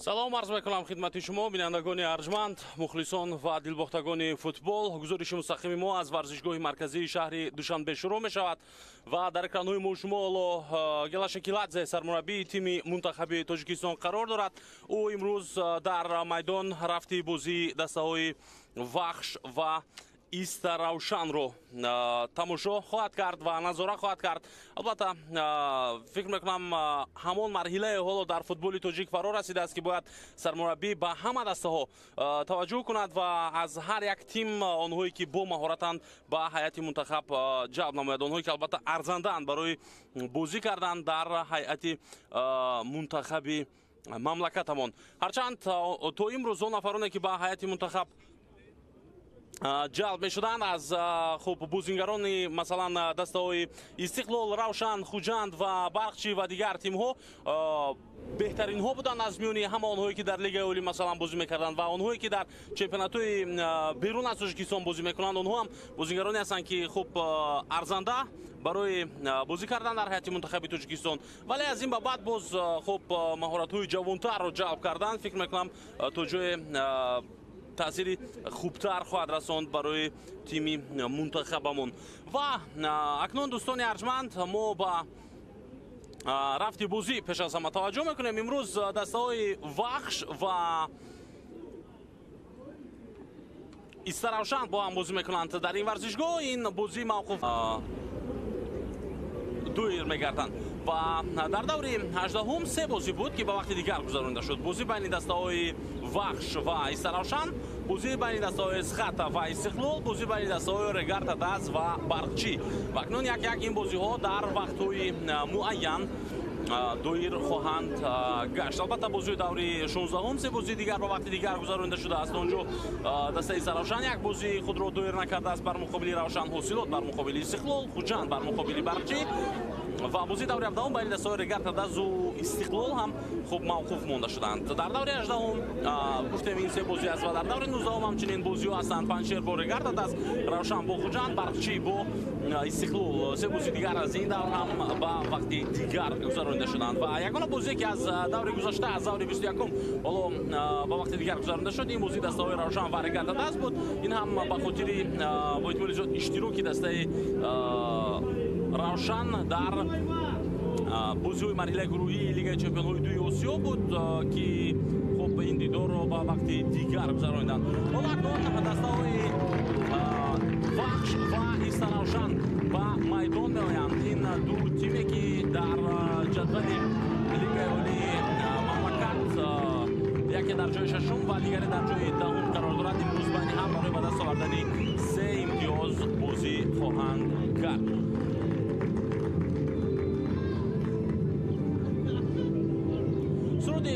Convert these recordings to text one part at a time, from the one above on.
салом арз мекунам хидмати шумо бинандагони арҷманд, мухлисон ва дилбохтагони футбол. гузориши мустақими мо аз варзишгоҳи марказии шаҳри Душанбе шурӯъ мешавад ва дар экранҳои мо шумо ҳоло Гелаша Киладзе, сармураббии тими мунтахаби Тоҷикистон қарор дорад. ӯ имрӯз дар майдон рафти бозии дастаҳои Вахш ва Иста Равшанро тамошо хоҳад кард ва назора хоҳад кард. Албатта фикр мекунам ҳамон марҳилае ҳоло дар футболи тоҷик фаро расидааст ки бояд сармураббӣ ба ҳама дастаҳо таваҷҷӯҳ кунад ва аз ҳар як тим онҳое ки бо маҳоратанд ба ҳайати мунтахаб ҷалб намояд, онҳое ки албатта арзандаанд барои бозӣ кардан дар ҳайати мунтахаби мамлакатамон. ҳарчанд то имрӯз он нафароне ки ба ҳайати мунтахаб ҷалб мешуданд аз хуб бозингарони масалан дастаҳои Истиқлол, Равшан, Хуҷанд ва Барқчӣ ва дигар тимҳо беҳтаринҳо буданд аз миёни ҳама онҳое ки дар лигаи олӣ масалан бозӣ мекарданд ва онҳое ки дар чемпионатҳои берун аз Тоҷикистон бозӣ мекунанд. онҳо ҳам бозингароне ҳастанд ки хуб арзанда барои бозӣ кардан дар ҳайати мунтахаби Тоҷикистон, вале аз ин ба баъд боз хуб маҳоратҳои ҷавонтарро ҷалб кардан фикр мекунам то ҷое таъсири хубтар хоҳад расонд барои тими мунтахабамон. Ва акнун дӯстони арҷманд, мо ба рафти бозӣ пеш аз ҳама таваҷҷӯҳ мекунем. имрӯз дастаҳои Вахш ва Иста Равшан бо ҳам бозӣ мекунанд дар ин варзишгоҳ. ин бозӣ мавқуф дуир мегарданд ва дар даври 18-ум се бозӣ буд ки ба вақти дигар гузаронида шуд. бозӣ байни дастаҳои Вахш ва Иста Равшан, бозӣ байни дастаҳои Схата ва Истиқлол, бозӣ байни дастаҳои Регарта Даз ва Барқчӣ. ва акнун як ин бозиҳо дар вақтҳои муайян дуир хоҳанд гашт. албатта бозии даври 16-ум се бозии дигар ба вақти дигар гузаронида шудааст. онҷо дастаи Иста Равшан як бозии худро дуир накардааст бар муқобили Равшан Ҳосилот, бар муқобили Истиқлол, Хуҷанд бар муқобили Барқчӣ ва бозии даври 17-ум байни дастаҳои Регарта Дазу Истиқлол ҳам хуб мавқуф монда шуданд. дар даври 18-ум гуфтем ин се бозӣ аст ва дар даври 19-ум ҳамчунин бозиҳо ҳастанд. Панҷшер бо Регарта Даз, Равшан бо Хуҷанд, Барқчӣ бо Истиқлол. се бозии дигар аз ин давр ҳам ба вақти дигар гузаронида шуданд ва ягона бозие ки аз даври гузашта, аз даври 21-ум ҳоло ба вақти дигар гузаронида шуд, ин бозии дастаҳои Равшан ва Регарта Даз буд. ин ҳам ба хотири бо эҳтимоли зиёд иштироки дастаи Равшан дар бозиҳои марҳилаи гурӯҳии Лигаи Чемпионҳои Дуи Осиё буд ки хуб ин дидорро ба вақти дигар гузарониданд. ҳоло акнун дастаҳои Вахш ва Иста Равшан ба майдон меоянд. ин ду тиме ки дар ҷадвали Лигаи Олии мамлакат яке дар ҷои шашум ва дигаре дар ҷои даҳум қарор дорад. имрӯз байни ҳам барои ба даст овардани се имтиёз бозӣ хоҳанд кард. суруди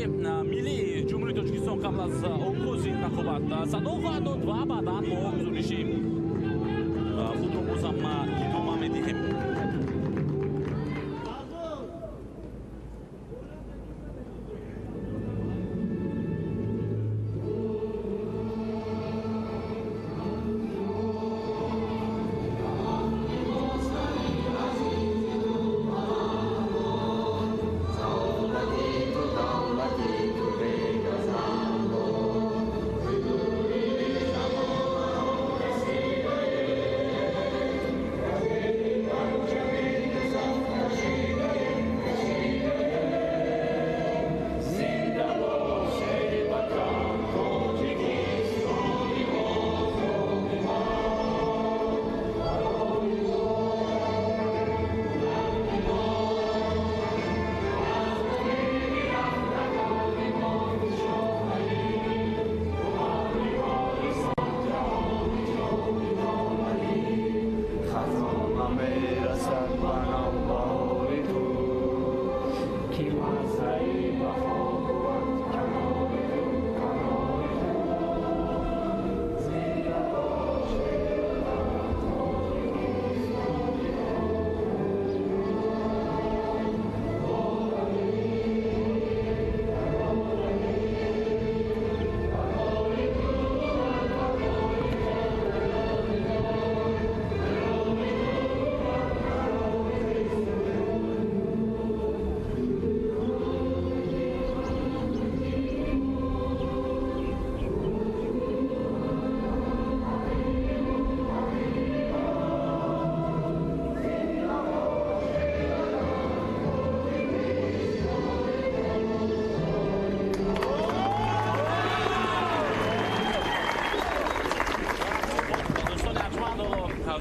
миллии ҷумҳурии Тоҷикистон қабл аз оғози рақобат садо хоҳад дод ва баъдан мо гузориши худро бозам идома медиҳем.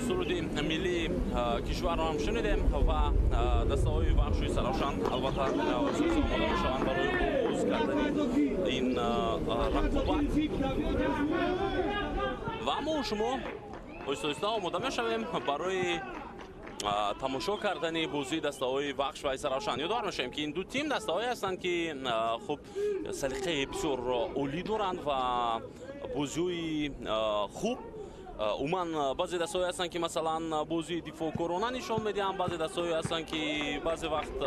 суруди милли кишварро ҳам шунидем ва дастаҳои вахши саравшан албатта омода мешаванд барои оғоз кардани ин рақобат ва мо шумо оҳиста-оҳиста омода мешавем барои тамошо кардани бозии дастаҳои вахш ва саравшан. ёдовар мешавем ки ин ду тим дастаҳое ҳастанд ки хуб салиқаи бисёр олӣ доранд ва бозиҳои хуб умуман баъзе дастаҳое ҳастанд ки масалан бозии дифоъкорона нишон медиҳанд, баъзе дастаҳое ҳастанд ки баъзе вақт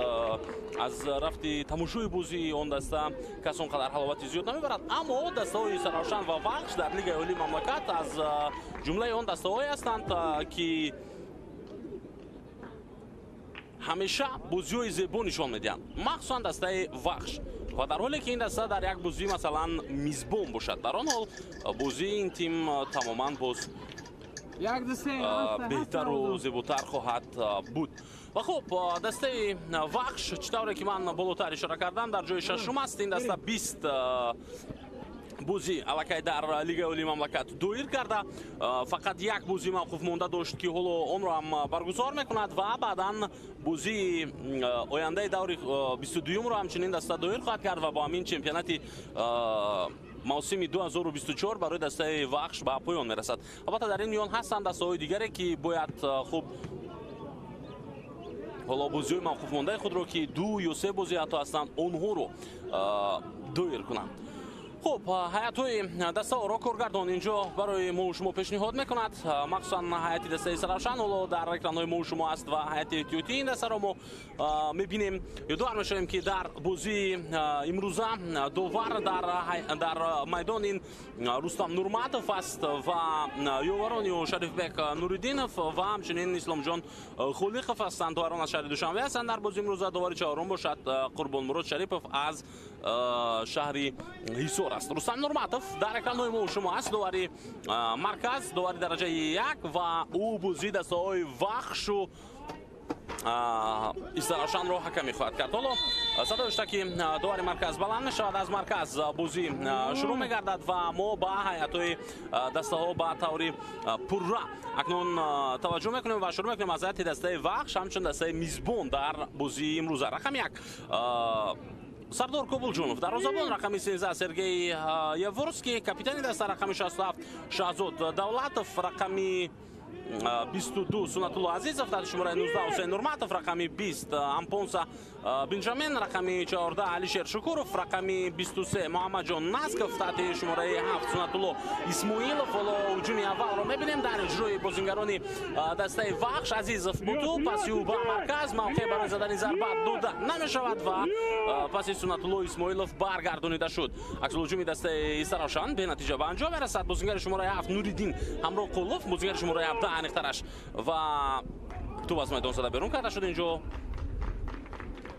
аз рафти тамошои бозии он даста кас он қадар ҳаловати зиёд намебарад. аммо дастаҳои саравшан ва вахш дар лигаи олии мамлакат аз ҷумлаи он дастаҳое ҳастанд ки ҳамеша бозиҳои зебо нишон медиҳанд, махсусан дастаи вахш. ва дар ҳоле ки ин даста дар як бозӣ масалан мизбон бошад, дар он ҳол бозии ин тим тамоман боз беҳтару зеботар хоҳад буд. ва хуб дастаи вахш чӣ тавре ки ман болотар ишора кардам дар ҷои шашум аст. ин даста 20 бозӣ аллакай дар лигаи олии мамлакат доир карда фақат як бозӣ мавқуф монда дошт ки ҳоло онро ҳам баргузор мекунад ва баъдан бозии ояндаи даври 22-умро ҳамчунин даста доир хоҳад кард ва бо ҳамин чемпионати мавсими 2024 барои дастаи вахш ба поён мерасад. албатта дар ин миён ҳастанд дастаҳои дигаре ки бояд хуб ҳоло бозиҳои мавқуфмондаи худро ки 2 ё 3 бозӣ ҳатто ҳастанд онҳоро доир кунанд. хуб ҳаятҳои дастаҳоро коргардон инҷо барои мою шумо пешниҳод мекунад, махсусан ҳаяти дастаи саравшан ҳоло дар экранҳои мою шумо аст ва ҳаяти эҳтиётии ин дастаро мо мебинем. ёдовар мешавем ки дар бозии имрӯза довар дар майдон ин рустам нурматов аст ва ёварони шарифбек нуриддинов ва ҳамчунин исломҷон холиқов ҳастанд. доварон аз шаҳри душанбе ҳастанд. дар бозии имрӯза довари чаҳорум бошад қурбонмурод шарипов аз шаҳри ҳисор аст. рустам нурматов дар экранҳои мо шумо аст, довари марказ, довари дараҷаи 1 ва ӯ бозии дастаҳои вахшу саравшанро ҳакамӣ хоҳад кард. ҳоло садо шуда ки довари марказ баланд мешавад, аз марказ бозӣ шурӯъ мегардад ва мо ба ҳаятҳои дастаҳо ба таври пурра акнун таваҷҷӯҳ мекунем ва шурӯъ мекунем аз ҳаяти дастаи вахш ҳамчун дастаи мизбон дар бозии имрӯза. рақами 1 Сардор Кобулҷунов, дарвозабон рақами 13 Сергей Яворский, капитани даста рақами 67 Шаҳзод Давлатов, рақами 22 Сунатулло Азизов, таҳти шумораи 19 Ҳусейн Нурматов, рақами 20 Ампонса Бенҷамин, рақами 14 Алишер Шукуров, рақами 23 Муҳаммадҷон Насков, таҳти шумораи 7 Сунатулло Исмоилов. ҳоло ҳуҷуми аввалро мебинем дар иҷрои бозингарони дастаи вахш. Азизов буту паси ӯ ба марказ, мавқеъ барои задани зарба дода намешавад ва паси Сунатулло Исмоилов баргардонида шуд. аксулҳуҷуми дастаи саравшан бенатиҷа ба анҷом мерасад. бозингари шумораи 7 Нуриддин ҳамроҳ Қулов, бозингари шумораи 17 Аниқтараш ва тӯб аз майдон зада берун карда шуд. инҷо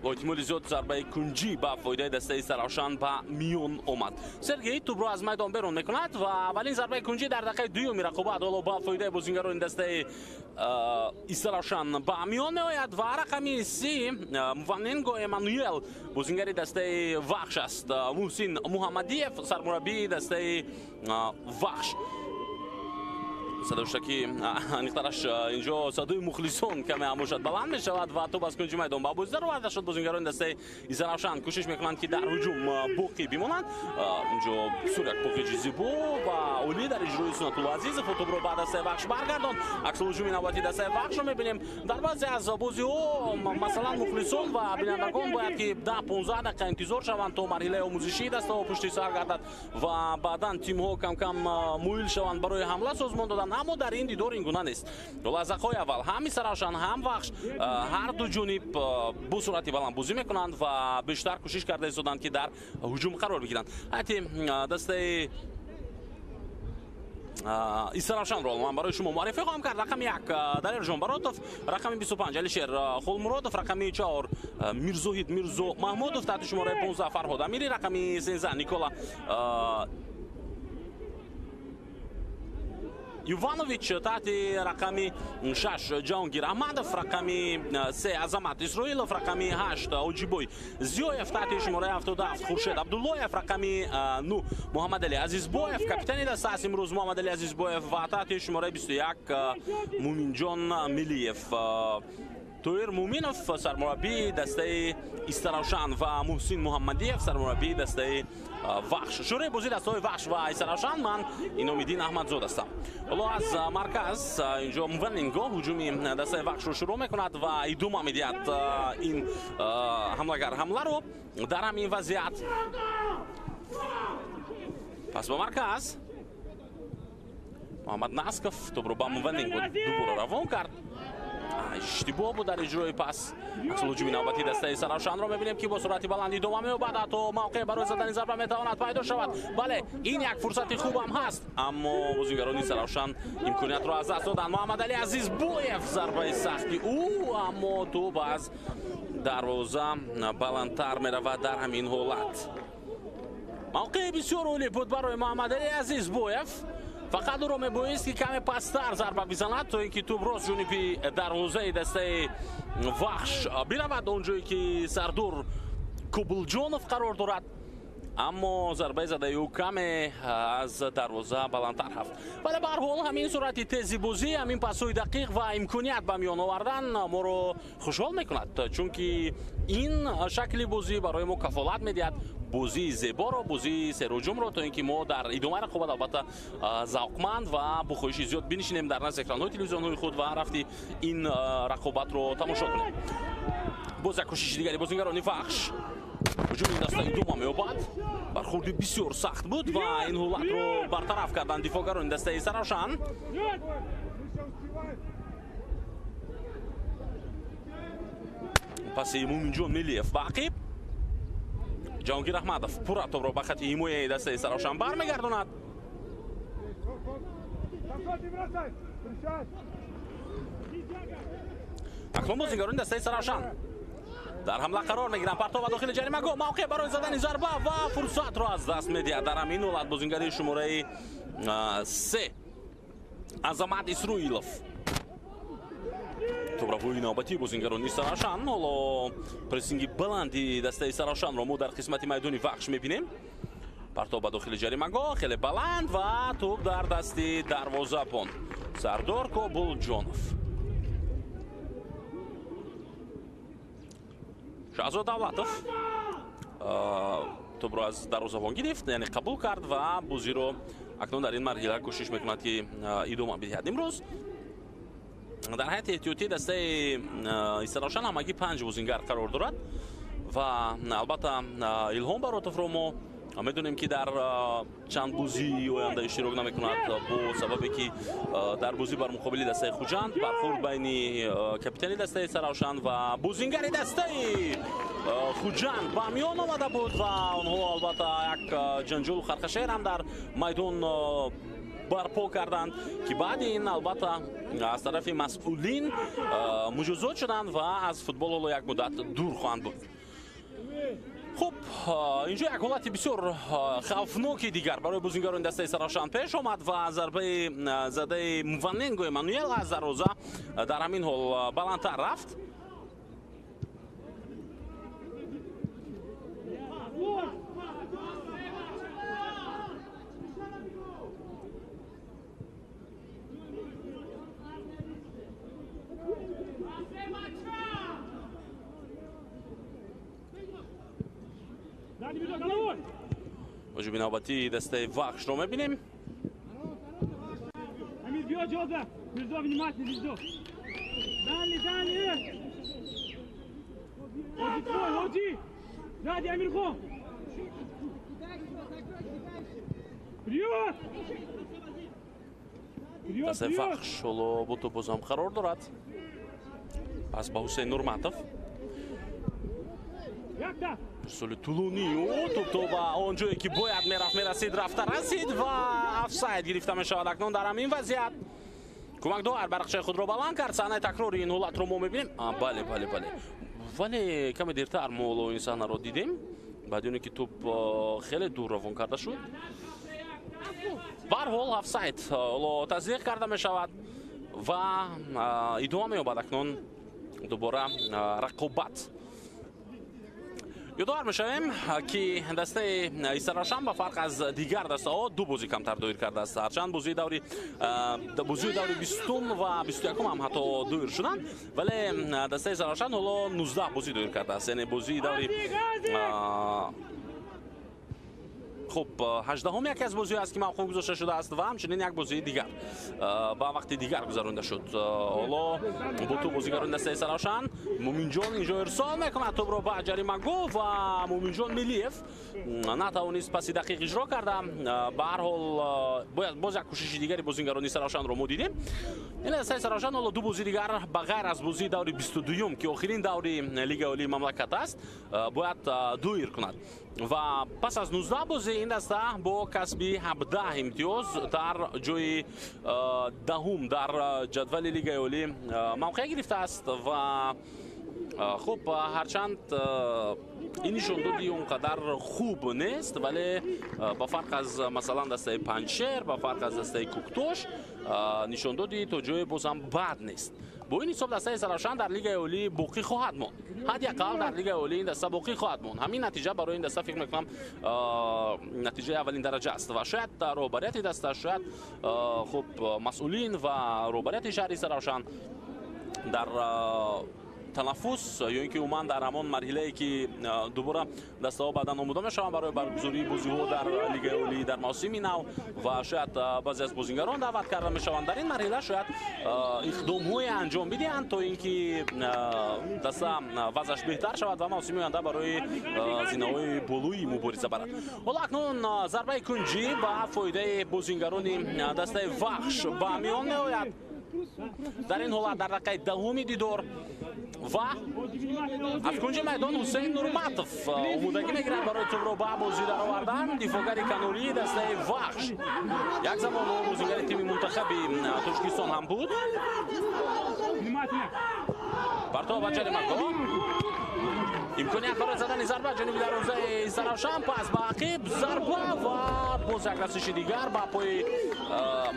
با احتمال زیاد ضربه کنجی با فایده دسته سراوشان با میون آمد. سرگئی توپ رو از میدان بیرون میکند و اولین ضربه کنجی در دقیقه دوم رقابت حالا با فایده بازیگران دسته سراوشان با میون میآید و رقمی 3 مواننگو امانوئل بازیگر دسته وخش است. محسن محمدیف سرمربی دسته وخش. صداوشکی نیختارش اینجا صدای مخلصون کمی هموشد بلند می شود و تو باز کنجی میدان با بازی رو وارد شد. بازیگران دسته سراوشان کوشش میکنند که در هجوم باقی بمانند. اینجا سوریک باقی زیبا و اولی در اجرای سنتولو عزیز فوتو رو بعد دسته وخش برگردان. عکس هجومی نواتی دسته وخش رو میبینیم. در بعضی از بازی ها مثلا مخلصون و بینندگان باید که 10-15 دقیقه انتظار شوند تا مرحله آموزشی دسته و پشت سر گردد و بعداً تیم ها کم کم مویل شوند برای حمله سازمان دادن. اما در این دیدار این گونه نیست. لحظه‌های اول هم سراوشان هم وخش هر دو جانب با سرعت بالند بازی میکنند و بیشتر کوشش کرده ایستادند که در هجوم قرار بگیرند. حتی دسته سراوشان رو من برای شما معرفی خواهم کرد. رقم 1 دلیر جان براتوف، رقم 25 علیشیر خولمرادوف، رقم 4 میرزوهید میرزو محمودوف، تحت شماره 15 فرهاد امیری، رقم 13 نیکولا Юванович таҳти рақами 6 Ҷаҳонгир Аҳмадов, рақами 3 Азамат Исроилов, рақами 8 Оҷибой Зиёев, таҳти шумораи 77 Хуршед Абдуллоев, рақами 9 Муҳаммадали Азизбоев, капитани даста аст имрӯз Муҳаммадали Азизбоев ва таҳти шумораи 21 Муминҷон Милиев. Тоир Муминов сармураббии дастаи Истаравшан ва Муҳсин Муҳаммадиев сармураббии дастаи Вахш. Шӯраи бозии дастаҳои Вахш ва Истаравшан ман Иномиддин Аҳмадзод ҳастам. ҳоло аз марказ инҷо муваннингоҳ ҳуҷуми дастаи Вахшро шурӯъ мекунад ва идома медиҳад ин ҳамлагар ҳамларо. дар ҳамин вазъият пас ба марказ Муҳаммад Насков тӯбро ба муваннингоҳ дубора равон кард. иштибоҳ буд дар иҷрои пас. ҳуҷуми навбати дастаи Саравшанро мебинем ки бо суръати баланд идома меёбад. ҳатто мавқеъ барои задани зарба метавонад пайдо шавад. бале ин як фурсати хубам ҳаст, аммо бозигарони Саравшан имкониятро аз даст доданд. Муҳаммадали Азизбоев зарбаи сахти аммо тӯб аз дарвоза баландтар меравад. дар ҳамин ҳолат мавқеъи бисёр олӣ буд барои Муҳаммадали Азизбоев. фақат ӯро мебоист ки каме пастар зарба бизанад то ин ки тӯб рост ҷониби дарвозаи дастаи Вахш биравад, он ҷое ки Сардор Кобулҷонов қарор дорад. аммо зарбаи задаи ӯ каме аз дарвоза баландтар рафт. вале ба ҳар ҳол ҳамин суръати тези бозӣ, ҳамин пасҳои дақиқ ва имконият ба миён овардан моро хушҳол мекунад, чунки ин шакли бозӣ барои мо кафолат медиҳад бозии зеборо, бозии серуҷумро, то ин ки мо дар идомаи рақобат албатта завқманд ва бо хоҳиши зиёд бинишинем дар назди экранҳои телевизионҳои худ ва рафти ин рақобатро тамошо кунем. боз як кӯшиши дигари бозигарони Вахш. ҳуҷуми даста идома меёбад. бархурди бисёр сахт буд ва ин ҳолатро бартараф карданд дифоъгарони дастаи Саравшан. паси Муминҷон Милиев ба ақиб. Ҷаҳонгир Аҳмадов пурра тӯбро ба хати ҳимояи дастаи Саравшан бармегардонад. акнун бозигарони дастаи Саравшан дар ҳамла қарор мегиранд. партов ба дохили ҷаримагоҳ, мавқеъ барои задани зарба ва фурсатро аз даст медиҳад. дар ҳамин ҳолат бозингари шумораи 3 Азамат Исроилов тӯбравои навбатии бозингарони Саравшан. ҳоло прессинги баланди дастаи Саравшанро мо дар қисмати майдони Вахш мебинем. партов ба дохили ҷаримагоҳ хеле баланд ва тӯб дар дасти дарвозабон Сардор Кобулҷонов. Шаҳзод Давлатов тӯбро аз дарвозабон гирифт, яъне қабул кард ва бозиро акнун дар ин марҳила кӯшиш мекунад ки идома бидиҳад. имрӯз дар ҳайати эҳтиётии дастаи Саравшан ҳамагӣ 5 бозингар қарор дорад ва албатта Илҳом Баротовро мо медонем ки дар чанд бозии оянда иштирок намекунад бо сабабе ки дар бозӣ бар муқобили дастаи Хуҷанд бархурд байни капитани дастаи Саравшан ва бозингари дастаи Хуҷанд ба миён омада буд ва онҳо албатта як ҷанҷолу харқашер ҳам дар майдон барпо карданд ки баъди ин албатта аз тарафи масъулин муҷозот шуданд ва аз футбол ҳоло як муддат дур хоҳанд буд. хуб, инҷо як ҳолати бисёр хавфноки дигар барои бозингарони дастаи Саравшан пеш омад ва зарбаи задаи Муванненго Эммануэл аз дарвоза дар ҳамин ҳол баландтар рафт. ҳуҷуми навбатии дастаи Вахшро мебинем. Амир, бё ҷода. Мирзо, внимательно, Мирзо. Дали, дали. Хоҷи твой, Хоҷи. Дади, Амирхон. Вперёд! дастаи Вахш ҳоло бо тӯб бозам қарор дорад. пас ба Ҳусейн Нурматов. соли тӯлонӣ тӯб ба он ҷое ки бояд мерафт мерасид, рафта расид ва офсайд гирифта мешавад. акнун дар ҳамин вазъият кӯмакдоар барақшаи худро баланд кард. саҳнаи такрори ин ҳолатро мо мебинем. бале вале каме дертар мо ин саҳнаро дидем баъди оне ки тӯб хеле дур равон карда шуд. ба ҳар ҳол офсайд таздиқ карда мешавад ва идома меёбад акнун дубора рақобат. ёдовар мешавем ки дастаи Исаравшан ба фарқ аз дигар дастаҳо ду бозӣ камтар доир кардааст. ҳарчанд бозии даври 20 ва 21 ҳам ҳатто доир шуданд, вале дастаи Исаравшан ҳоло 19 бозӣ доир кардааст. яъне бозии даври خب 18 яке аз бозиҳое аст ки мавқӯъ гузошта шудааст ва ҳамчунин як бозии дигар ба вақти дигар гузаронда шуд. ҳоло бо ту бозигарони дастаи Исаравшан Муминҷон инҷо ирсол мекунад тӯбро ба ҷаримагӯҳ ва Муминҷон Миллиев натавонист паси дақиқ иҷро карда. ба ҳар ҳол бояд боз як кӯшиши дигари бозигарони Исаравшанро мо дидем. ин дастаи Исаравшан ҳоло ду бозии дигар ба ғайр аз бозии даври 22 ки охирин даври Лигаи олии мамлакат аст бояд дуир кунад ва пас аз 19 бозӣ ин даста бо касби 17 имтиёз дар ҷои даҳум дар ҷадвали Лигаи олӣ мавқеъ гирифтааст ва хуб ҳарчанд ин нишондоди он қадар хуб нест, вале ба фарқ аз масалан дастаи Панҷшер, ба фарқ аз дастаи Куктош нишондоди то ҷое бозам бад нест. бо ин ҳисоб дастаи Исаравшан дар Лигаи олӣ боқӣ хоҳад монд. ҳадяқал дар Лигаи олӣ ин даста боқӣ хоҳад монд. ҳамин натиҷа барои ин даста фикр мекунам натиҷаи аввалин дараҷа аст ва шояд роҳбарияти даста, шояд хуб масъулин ва роҳбарияти шаҳри Исаравшан дар танаффус ё ин ки умуман дар ҳамон марҳилае ки дубора дастаҳо баъдан омода мешаванд барои баргузории бозиҳо дар Лигаи олӣ дар мавсими нав ва шояд баъзе аз бозигарон даъват карда мешаванд. дар ин марҳила шояд иқдомҳое анҷом бидиҳанд то ин ки даста вазъаш беҳтар шавад ва мавсими оянда барои зинаҳои болӯи мубориза барад. ҳоло акнун зарбаи кунҷӣ ба фоидаи бозигарони дастаи Вахш ба миён меояд. дар ин ҳолат дар дақиқаи даҳуми дидор ва аз кунҷи майдон Ҳусейн Нурматов омодагӣ мегирад барои тӯбро ба бозӣ даровардан. дифогари канории дастаи Вахш як замон ӯ бозигари тими мунтахаби Тоҷикистон ҳам буд. партов ба ҷаримагоҳ имконият барои задани зарба ҷониби дарвозаи Исаравшан. пас ба ақиб зарба ва боз як расиши дигар ба пои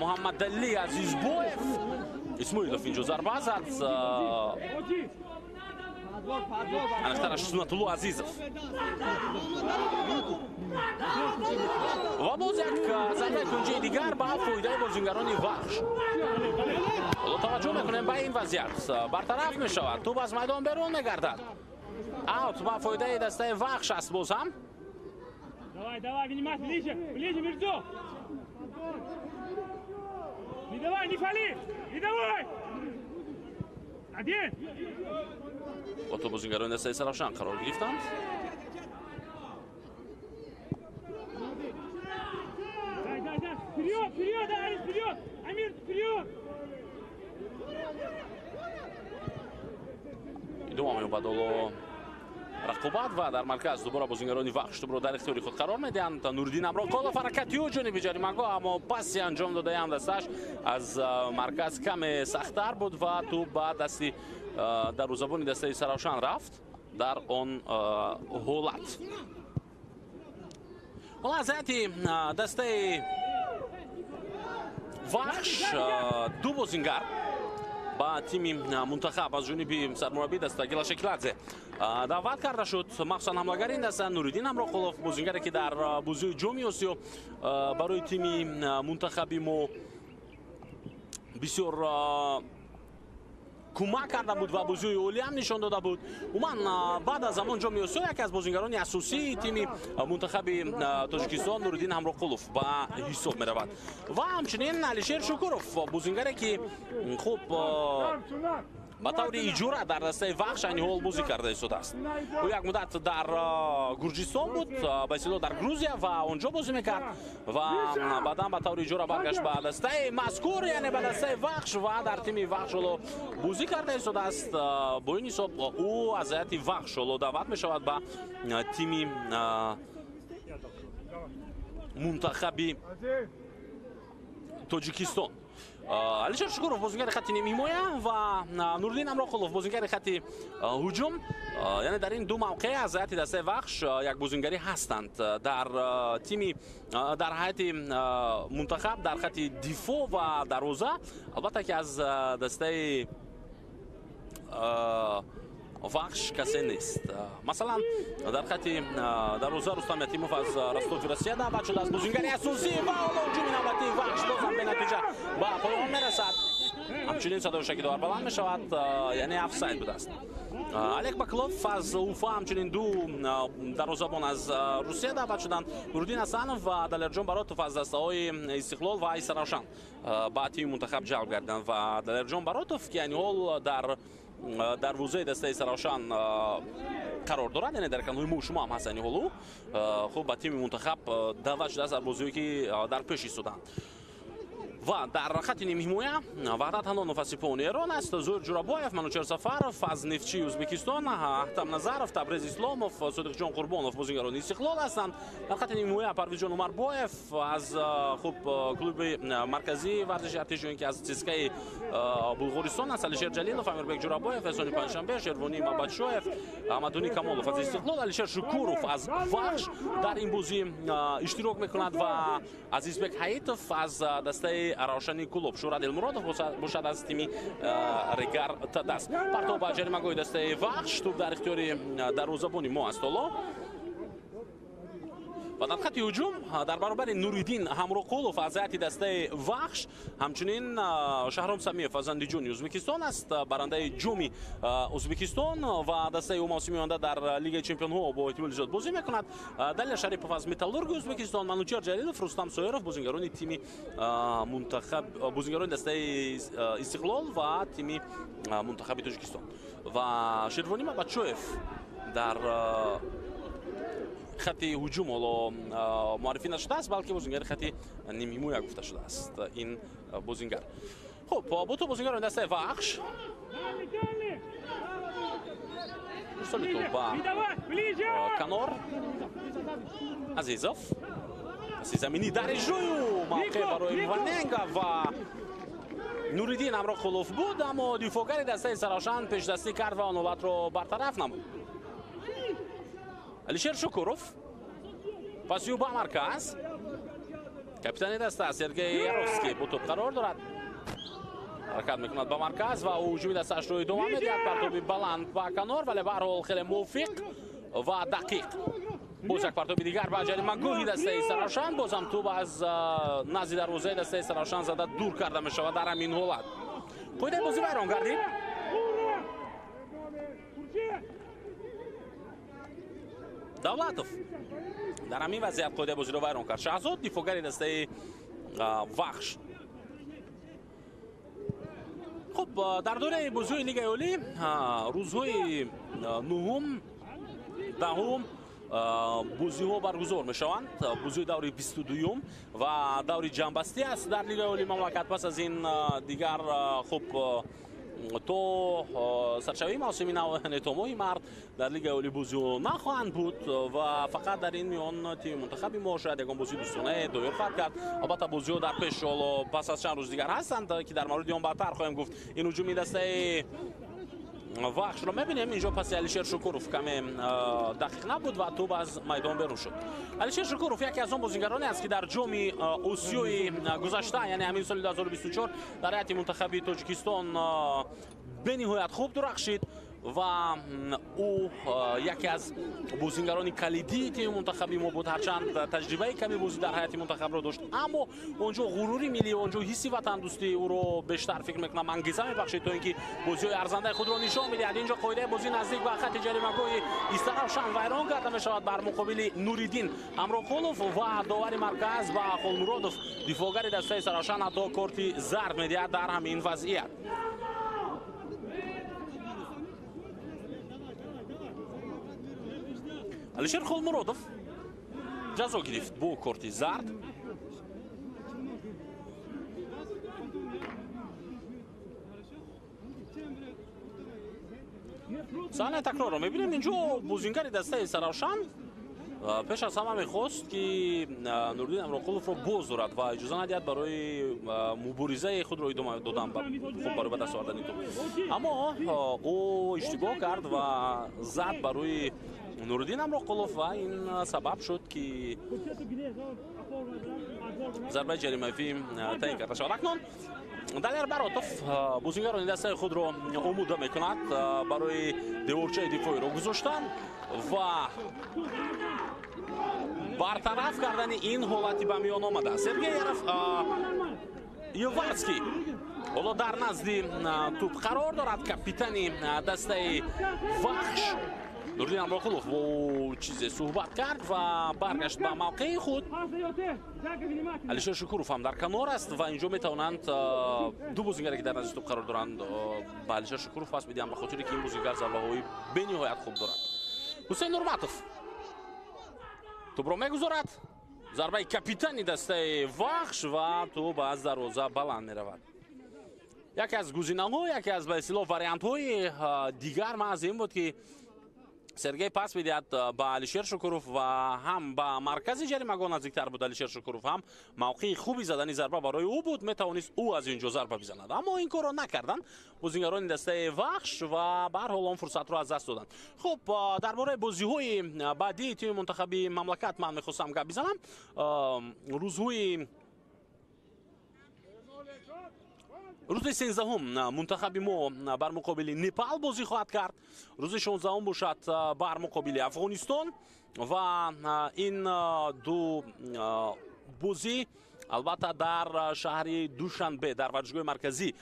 Муҳаммадалӣ Азизбоев. Исмоилов инҷо зарба зад. аниқтараш Сунатулло Азизов ва боз як зарбаи кунҷии дигар ба фоидаи бозигарони Вахш. ҳоло таваҷҷӯҳ мекунем ба ин вазъият бартараф мешавад. тӯб аз майдон берун мегардад. аут ба фоидаи дастаи Вахш аст боз ҳам. Давай, внимательно, ближе, Мирзо. Не давай, не фали, не давай. Один. با تو بازیگران دستای Исаравшан قرار گرفتند. Вперед, Арис, вперед! Амир, вперед! идома меёбад ҳоло рақобат ва дар марказ дубора бозигарони Вахш тӯбро дар ихтиёри худ қарор медиҳанд. Нуриддин Амроколов ҳаракати ӯ ҷониби ҷаримагоҳ, аммо паси анҷом додаям дасташ аз марказ каме сахттар буд ва тӯб ба дасти дарвозабони дастаи Исаравшан рафт дар он ҳолат. ҳоло аз ҳайати дастаи Вахш ду бозингар ба тими мунтахаб аз ҷониби сармураббии даста Гела Шакиладзе даъват карда шуд. махсусан ҳамлагари ин даста Нуриддин Амроқулов, бозингаре ки дар бозии ҷоми Осиё барои тими мунтахаби мо бисёр кӯмак карда буд ва бозии олӣ ҳам нишон дода буд. умуман баъд аз замон ҷоми Осиё яке аз бозигарони асосии тими мунтахаби Тоҷикистон Нуриддин Амроқулов ба ҳисоб меравад ва ҳамчунин Алишер Шукуров, бозингаре ки хуб ба таври иҷора дар дастаи Вахш айни ҳол бозӣ карда истодааст. ӯ як муддат дар Гурҷистон буд, ба истлоҳ дар Грузия ва онҷо бозӣ мекард ва баъдан ба таври иҷора баргашт ба дастаи мазкур, яъне ба дастаи Вахш ва дар тими Вахш ҳоло бозӣ карда истодааст. бо ин ҳисоб ӯ аз ҳайати Вахш ҳоло даъват мешавад ба тими мунтахаби Тоҷикистон. алишер шукуров бозингари хатти ними ҳимоя ва нуриддин амроқулов бозингари хатти ҳуҷум, яъне дар ин ду мавқеъ аз ҳайати дастаи вахш як бозингарӣ ҳастанд дар тими дар ҳайати мунтахаб дар хатти дифоъ ва дарвоза, албатта ки аз дастаи вахш касе нест. Масалан дар хатти дарвоза Рустам Ятимов аз Ростови Россия даъват шуда аст. Бозингари асосӣ ва ҳоло ҳуҷуми навбатии вахш бозам бенатиҷа ба поён мерасад. ҳамчунин садои шакидовар баланд мешавад, яъне офсайд будааст. Олег Баклов аз Уфа, ҳамчунин ду дарвозабон аз Русия даъват шуданд. Нуриддин Асанов ва Далерҷон Баротов аз дастаҳои Истиқлол ва Айса Равшан ба тими мунтахаб ҷалб гардиданд ва Далерҷон Баротов ки айни ҳол дар дарвозаи дастаи Саравшан қарор дорад, яъне дар канои мо шумо ҳам ҳаст айни ҳолу. хуб ба тими мунтахаб даъват шудааст дар бозиҳое ки дар пеш истоданд. ва дар хатти нимҳимоя Ваҳдат Ҳанонов аз Сипоҳони Эрон аст, Зуҳур Ҷурабоев, Манучер Сафаров аз Нефтчии Ӯзбекистон, Аҳтам Назаров, Табрез Исломов, Содиқҷон Қурбонов бозингарони Истиқлол ҳастанд. Дар хатти нимҳимоя Парвизҷон Умарбоев аз хуб клуби марказии варзиши артишоин ки аз ЦСКАи Булғористон аст, Алишер Ҷалилов, Амирбек Ҷурабоев, Эҳсони Панҷшанбе, Шервонӣ Мабадшоев, Аҳмадуни Камолов аз Истиқлол, Алишер Шукуров аз Вахш дар ин бозӣ иштирок мекунад ва Азизбек Ҳаитов аз дастаи Равшани Кулоб, Шурат Элмуродов бошад аз тими Регар Тадаст. Партоб ба ҷаримагоҳи дастаи Вахш, туп дар ихтиёри дарвозабони мо аст ҳоло. ва дар хатти ҳуҷум дар баробари Нуриддин Ҳамроқулов аз ҳайати дастаи Вахш, ҳамчунин Шаҳром Самиев аз Андиҷони Ӯзбекистон аст, барандаи ҷоми Ӯзбекистон ва дастаи Умосими онда дар Лигаи Чемпионҳо бо эҳтимоли зиёд бозӣ мекунад. Далия Шарипов аз Металлурги Ӯзбекистон, Манучер Ҷалилов, Рустам Соеров бозингарони тими мунтахаб, бозингарони дастаи Истиқлол ва тими мунтахаби Тоҷикистон. ва Шервонӣ Мабадшоев дар хатти ҳуҷум ҳоло муаррифӣ нашудааст, балки бозингари хатти нимҳимоя гуфта шудааст ин бозингар. хуб, бо ту бозингарони дастаи Вахш рисоли ту ба Канор Азизов, заминӣ дар иҷрою мавқеъ барои Ваненга ва Нуриддин Амроқулов буд, аммо дифоъгари дастаи Саравшан пешдастӣ кард ва он ҳолатро бартараф намуд. Алишер Шукуров пасиҳо ба марказ, капитани даста Сергей Яровский бо топ қарор дорад, ҳаракат мекунад ба марказ ва ҳуҷуми дастаашро идома медиҳад. партоби баланд ба Канор, вале ба ҳар ҳол хеле мувофиқ ва дақиқ. боз як партоби дигар ба ҷаримагоҳи дастаи Саравшан, бозам туб аз назди дарвозаи дастаи Саравшан зада дур карда мешавад. дар ҳамин ҳолат қоидаи бозӣ вайрон гардид. Давлатов дар ҳамин вазъият қоидаи бозиро вайрон кард. Шаҳзод дифоъгари дастаи Вахш. хуб, дар дораи бозиҳои Лигаи Олӣ рӯзҳои 9-ум, 10-ум бозиҳо баргузор мешаванд. бозиҳои даври 22-ум ва даври ҷамъбастӣ аст дар Лигаи Олии мамлакат. пас аз ин дигар хуб то саршавии мавсими нав нетомои мард дар Лигаи Олӣ бозиҳо нахоҳанд буд ва фақат дар ин миён тими мунтахаби мо шояд ягон бозии дӯстонае доир хоҳад кард. албатта бозиҳо дар пеш ҳоло пас аз чанд рӯз дигар ҳастанд ки дар мавриди он баъдтар хоҳем гуфт. ин ҳуҷуми дастаи Вахшро мебинем. инҷо паси Алишер Шукуров каме дақиқ набуд ва туб аз майдон берун шуд. Алишер Шукуров яке аз он бозингароне аст ки дар ҷоми Осиёи гузашта, яъне ҳамин соли 2024 дар ҳайати мунтахаби Тоҷикистон бениҳоят хуб дурахшид ва ӯ яке аз бозингарони калидии тими мунтахаби мо буд. ҳарчанд таҷрибаи ками бозӣ дар ҳайати мунтахабро дошт, аммо онҷо ғурури миллӣ, онҷо ҳисси ватандӯстӣ ӯро бештар фикр мекунам ангеза мебахшид то ин ки бозиҳои арзандаи худро нишон бидиҳад. инҷо қоидаи бозӣ наздик ба хатти ҷаримагоҳи Истаравшан вайрон карда мешавад бар муқобили Нуриддин Амроқулов ва довари марказ ба Холмуродов, дифоъгари дастаи Саравшан ҳатто корти зард медиҳад дар ҳамин вазъият. Алишер Холмуродов ҷазо гирифт бо корти зард. саҳнаи такрорро мебинем. инҷо бозингари дастаи Саравшан пеш аз ҳама мехост ки Нуриддин Амроқуловро боз дорад ва иҷоза надиҳад барои муборизаи худро идома додан барои ба даст овардани тӯб. Аммо ӯ иштибоҳ кард ва зад барои Нуриддин Амроқулов ва ин сабаб шуд ки зарбаи ҷаримавӣ таъин карда шавад. Акнун Далер Баротов бозингарони дастаи худро омода мекунад барои деворчаи дифоиро гузоштан ва бартараф кардани ин ҳолати ба миён омада. Сергей Еварский ҳоло дар назди тӯб қарор дорад. Капитани дастаи Вахш Нуриддин Амроқулов бо чизе суҳбат кард ва баргашт ба мавқеи худ. Алишер Шукуров ҳам дар канор аст ва инҷо метавонанд ду бозингаре ки дар назди тӯб қарор доранд ба Алишер Шукуров пас бидиҳанд ба хотире ки ин бозингар зарбаҳои бениҳоят хуб дорад. Ҳусейн Нурматов тӯбро мегузорад. Зарбаи капитани дастаи Вахш ва тӯб аз дарвоза баланд меравад. Яке аз гузинаҳо, яке аз ба истлоҳ вариантҳои дигар маҳз ин буд ки Сергей пас бидиҳад ба Алишер Шукуров ва ҳам ба маркази ҷаримагон наздиктар буд. Алишер Шукуров ҳам мавқеи хуби задани зарба барои ӯ буд, метавонист ӯ аз инҷо зарба бизанад. Аммо ин корро накарданд бозингарони дастаи Вахш ва ба ҳар ҳол он фурсатро аз даст доданд. Хуб, дар бораи бозиҳои баъдии тими мунтахаби мамлакат ман мехостам гап бизанам. рӯзи 13 мунтахаби мо бар муқобили Непал бозӣ хоҳад кард. рӯзи 16 бошад бар муқобили Афғонистон ва ин ду бозӣ албатта дар шаҳри Душанбе дар варзишгоҳи марказӣ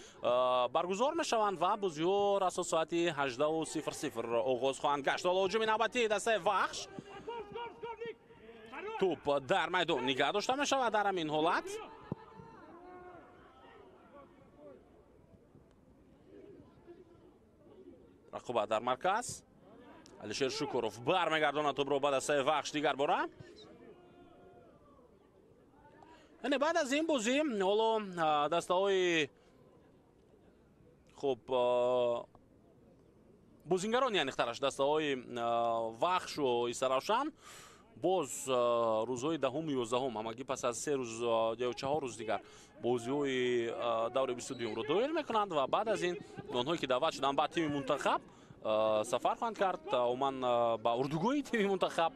баргузор мешаванд ва бозиҳо расо соати 18:00 оғоз хоҳанд гашт. ҳоло ҳуҷуми навбатии дастаи Вахш. тӯб дар майдон нигаҳ дошта мешавад дар ҳамин ҳолат. рақобат дар марказ. Алишер Шукуров бармегардонад тӯбро ба дастаи Вахш дигар бора. яъне баъд аз ин бозӣ ҳоло дастаҳои хуб бозингарони яънихтараш дастаҳои Вахшу Исаравшан боз рӯзҳои 10-11 ҳамагӣ пас аз 3 рӯз ё 4 рӯз дигар бозиҳои даври 22-ро доир мекунанд ва баъд аз ин онҳое ки даъват шуданд ба тими мунтахаб сафар хоҳанд кард умуман ба урдугоҳи тими мунтахаб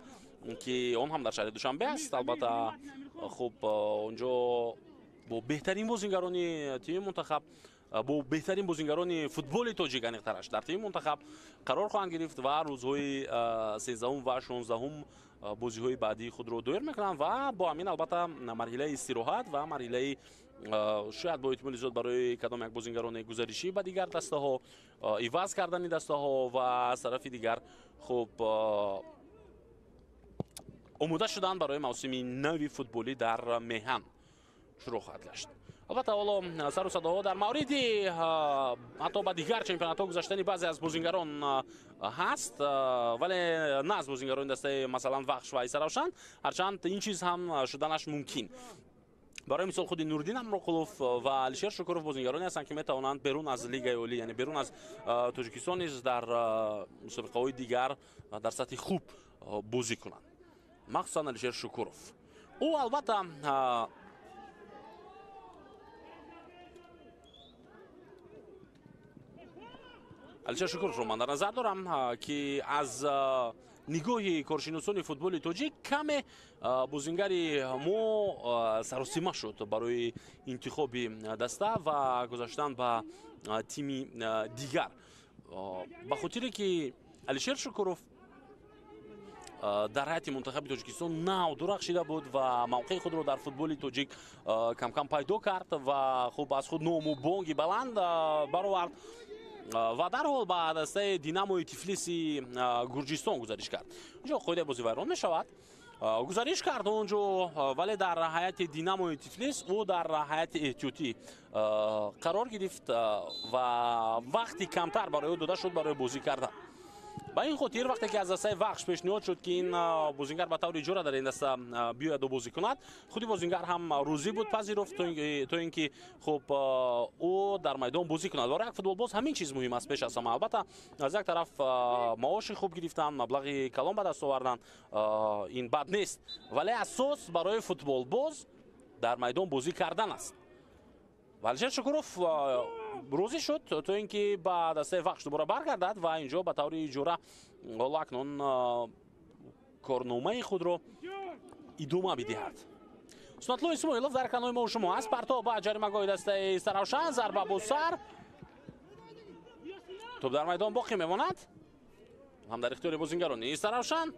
ки он ҳам дар шаҳри Душанбе аст. албатта хуб онҷо бо беҳтарин бозингарони тими мунтахаб бо беҳтарин бозингарони футболи тоҷик аниқтараш дар тими мунтахаб қарор хоҳанд гирифт ва рӯзҳои 13 ва 16 бозиҳои баъдии худро доир мекунанд ва бо ҳамин албатта марҳилаи истироҳат ва марҳилаи шояд бо эҳтимоли зиёд барои кадом як бозингарони гузаришӣ ба дигар дастаҳо иваз кардани дастаҳо ва аз тарафи дигар хуб омода шуданд барои мавсими нави футболӣ дар меҳан шурӯъ хоҳад гашт. албатта ҳоло сару садоҳо дар мавриди ҳатто ба дигар чемпионатҳо гузаштани баъзе аз бозингарон ҳаст, вале на аз бозингарони дастаи масалан Вахш ва Исаравшан, ҳарчанд ин чиз ҳам шуданаш мумкин. барои мисол худи Нуриддин Амроқулов ва Алишер Шукуров бозингароне ҳастанд ки метавонанд берун аз лигаи олӣ, яъне берун аз Тоҷикистон низ дар мусобиқаҳои дигар дар сатҳи хуб бозӣ кунанд. махсусан Алишер Шукуров. ӯ албатта Алишер Шукуровро ман дар назар дорам ки аз нигоҳи коршиносони футболи тоҷик каме бозингари мо саросима шуд барои интихоби даста ва гузаштан ба тими дигар, ба хотире ки Алишер Шукуров дар ҳайати мунтахаби Тоҷикистон нав дурахшида буд ва мавқеи худро дар футболи тоҷик камкам пайдо кард ва хуб аз худ ному бонги баланд баровард ва дарҳол ба дастаи Динамои Тифлиси Гурҷистон гузариш кард. онҷо қоидаи бозӣ вайрон мешавад. гузариш кард онҷо, вале дар ҳайати Динамои Тифлис ӯ дар ҳайати эҳтиётӣ қарор гирифт ва вақти камтар барои ӯ дода шуд барои бозӣ кардан. ба ин хотир вақте ки аз дастаи вахш пешниҳод шуд ки ин бозингар ба таври ҷура дар ин даста биёяду бозӣ кунад, худи бозингар ҳам рӯзӣ буд пазируфт то ин ки хуб ӯ дар майдон бозӣ кунад. Барои як футболбоз ҳамин чиз муҳим аст пеш аз ҳама. Албатта аз як тараф маоши хуб гирифтан, маблағи калон ба даст овардан, ин бад нест, вале асос барои футболбоз дар майдон бозӣ кардан аст. Валишер Шукуров розӣ шуд то ин ки ба дастаи вахш дубора баргардад ва инҷо ба таври ҷура ҳоло акнун корномаи худро идома бидиҳад. Сунатло Исмоилов дар канои мо шумо аст. Партоб ба ҷаримагоҳи дастаи Саравшан, зарба бо сар. Топ дар майдон боқӣ мемонад. ҳам дар ихтиёри бозингарони Саравшан.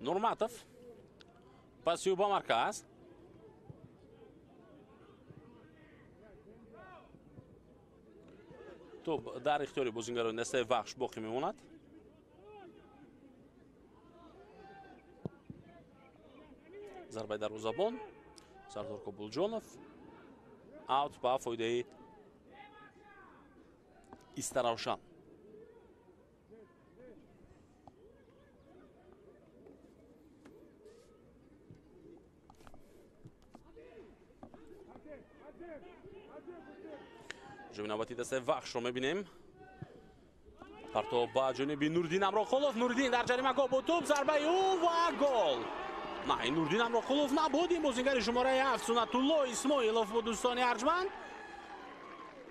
Нурматов пасиҳо ба марказ. топ дар ихтиёри бозингарони дастаи вахш боқӣ мемонад. зарбаи дарвозабон Сардор Кобулҷонов. аут ба фоидаи Истаравшан. ҷоби навбати дастаи вахшро мебинем. партоб ба ҷониби Нуриддин Амрохулов. Нуриддин дар ҷаримагоҳ бо тӯб, зарбаи ӯ ва гол. На, ин Нуриддин Амрохулов набуд, ин бозингари шумораи 7 Сунатулло Исмоилов буд, дӯстони арҷманд,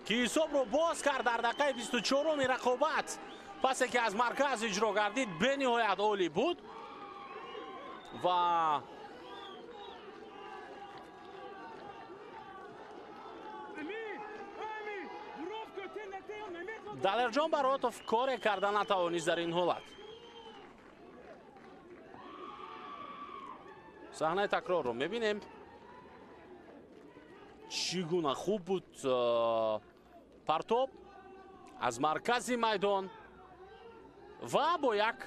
ки ҳисобро боз кард дар дақиқаи 24-уми рақобат. пасе ки аз марказ иҷро гардид бениҳоят олӣ буд ва Далерҷон Баротов коре карда натавонист дар ин ҳолат. саҳнаи такрорро мебинем. чӣ гуна хуб буд партоб аз маркази майдон ва бо як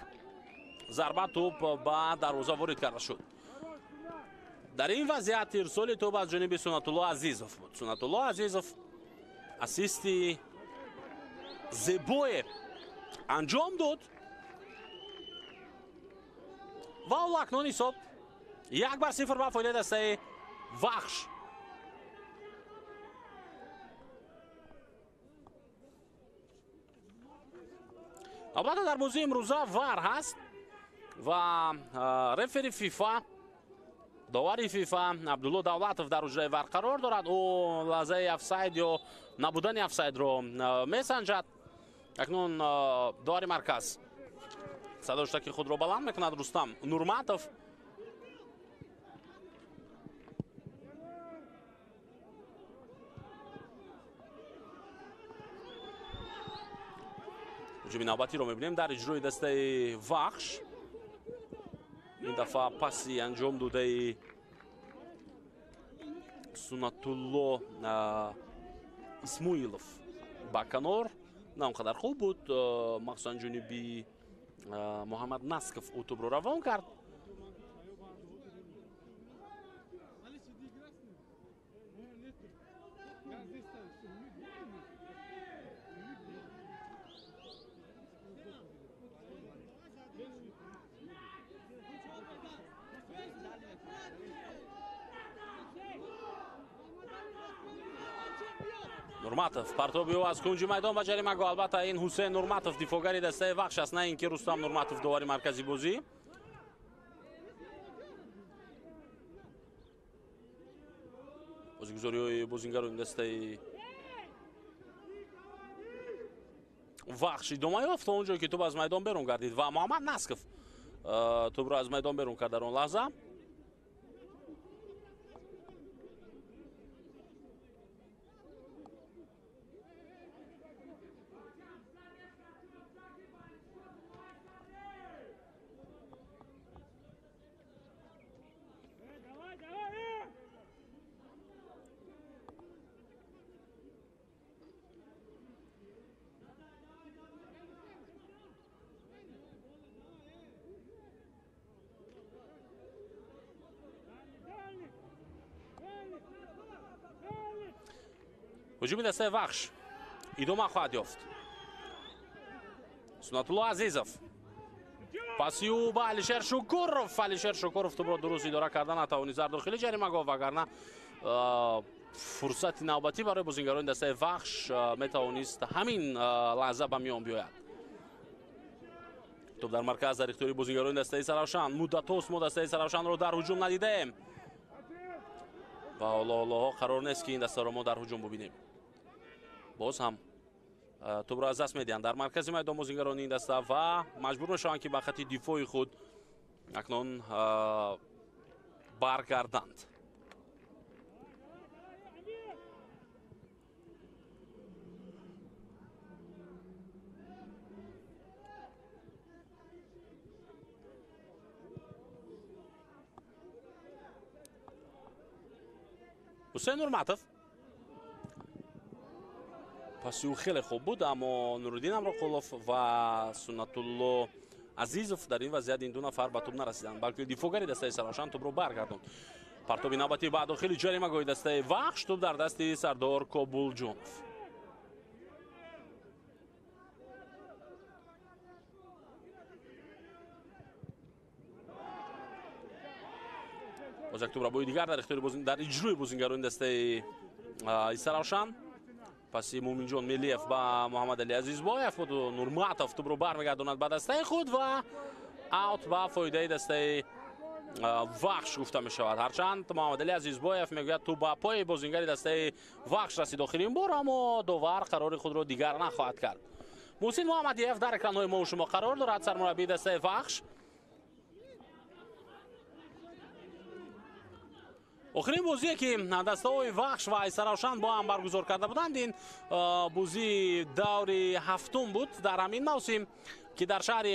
зарба тӯб ба дарвоза ворид карда шуд. дар ин вазъият ирсоли тӯб аз ҷониби Сунатулло Азизов буд. Сунатулло Азизов асисти зебое анҷом дод ва ҳоло акнун ҳисоб 1-0 ба фоидаи дастаи вахш. албатта дар бозии имрӯза вар ҳаст ва рефери фифа, довари фифа Абдулло Давлатов дар ҳуҷраи вар қарор дорад. ӯ лаҳзаи офсайд ё набудани офсайдро месанҷад. акнун довари марказ садои штаки худро баланд мекунад. Рустам Нурматов ҳуҷуми навбатиро мебинем дар иҷрои дастаи вахш. ин дафъа паси анҷом додаи Сунатулло Исмоилов ба канор на он қадар хуб буд. махсусан ҷониби Муҳаммад Насков ӯ тӯбро равон кард. Нурматов партоби ӯ аз кунҷи майдон ба ҷаримагоҳ. албатта ин Ҳусейн Нурматов дифоъгари дастаи вахш аст, на ин ки Рустам Нурматов довари маркази бозӣ. бозигузориҳои бозингарони дастаи вахш идома ёфт то он ҷое ки тӯб аз майдон берун гардид ва Муҳаммад Насков тӯбро аз майдон берун кард дар он лаҳза. ҳуҷуми дастаи вахш идома хоҳад ёфт. Сунатулло Азизов паси ӯ ба Алишер Шукуров. Алишер Шукуров тӯбро дуруст идора карда натавонист дар дохили ҷаримагоҳ, вагарна фурсати навбатӣ барои бозингарони дастаи вахш метавонист ҳамин лаҳза ба миён биёяд. тӯб дар марказ дар ихтиёри бозингарони дастаи Саравшан. муддатост мо дастаи Саравшанро дар ҳуҷум надидаем ва ҳоло қарор нест ки ин дастаро мо дар ҳуҷум бубинем. боз ҳам тӯбро аз даст медиҳанд дар маркази майдон бозингарони ин даста ва маҷбур мешаванд ки ба хати дифои худ акнун баргарданд. ҳусейн Нурматов паси ӯ хеле хуб буд, аммо Нуриддин Амроқулов ва Сунатулло Азизов дар ин вазъият ин ду нафар ба тӯб нарасиданд, балки дифоъгари дастаи Саравшан тӯбро баргардонд. партоби навбатӣ ба дохили ҷаримагоҳи дастаи вахш. тӯб дар дасти Сардор Кобулҷонов. боз як тӯбрабои дигар дар иҷрӯи бозингарони дастаи Саравшан. паси Муминҷон Мелиев ба Муҳаммад Али Азизбоев буд. Нурматов тӯбро бармегардонад ба дастаи худ ва аут ба фоидаи дастаи вахш гуфта мешавад. ҳарчанд Муҳаммад Али Азизбоев мегӯяд тӯб ба пои бозингари дастаи вахш расид охирин бор, аммо довар қарори худро дигар нахоҳад кард. Муҳсин Муҳаммадиев дар экранҳои мо шумо қарор дорад, сармураббии дастаи вахш. охирин бозие ки дастаҳои вахш ва Саравшан бо ҳам баргузор карда буданд, ин бозии даври ҳафтум буд дар ҳамин мавсим ки дар шаҳри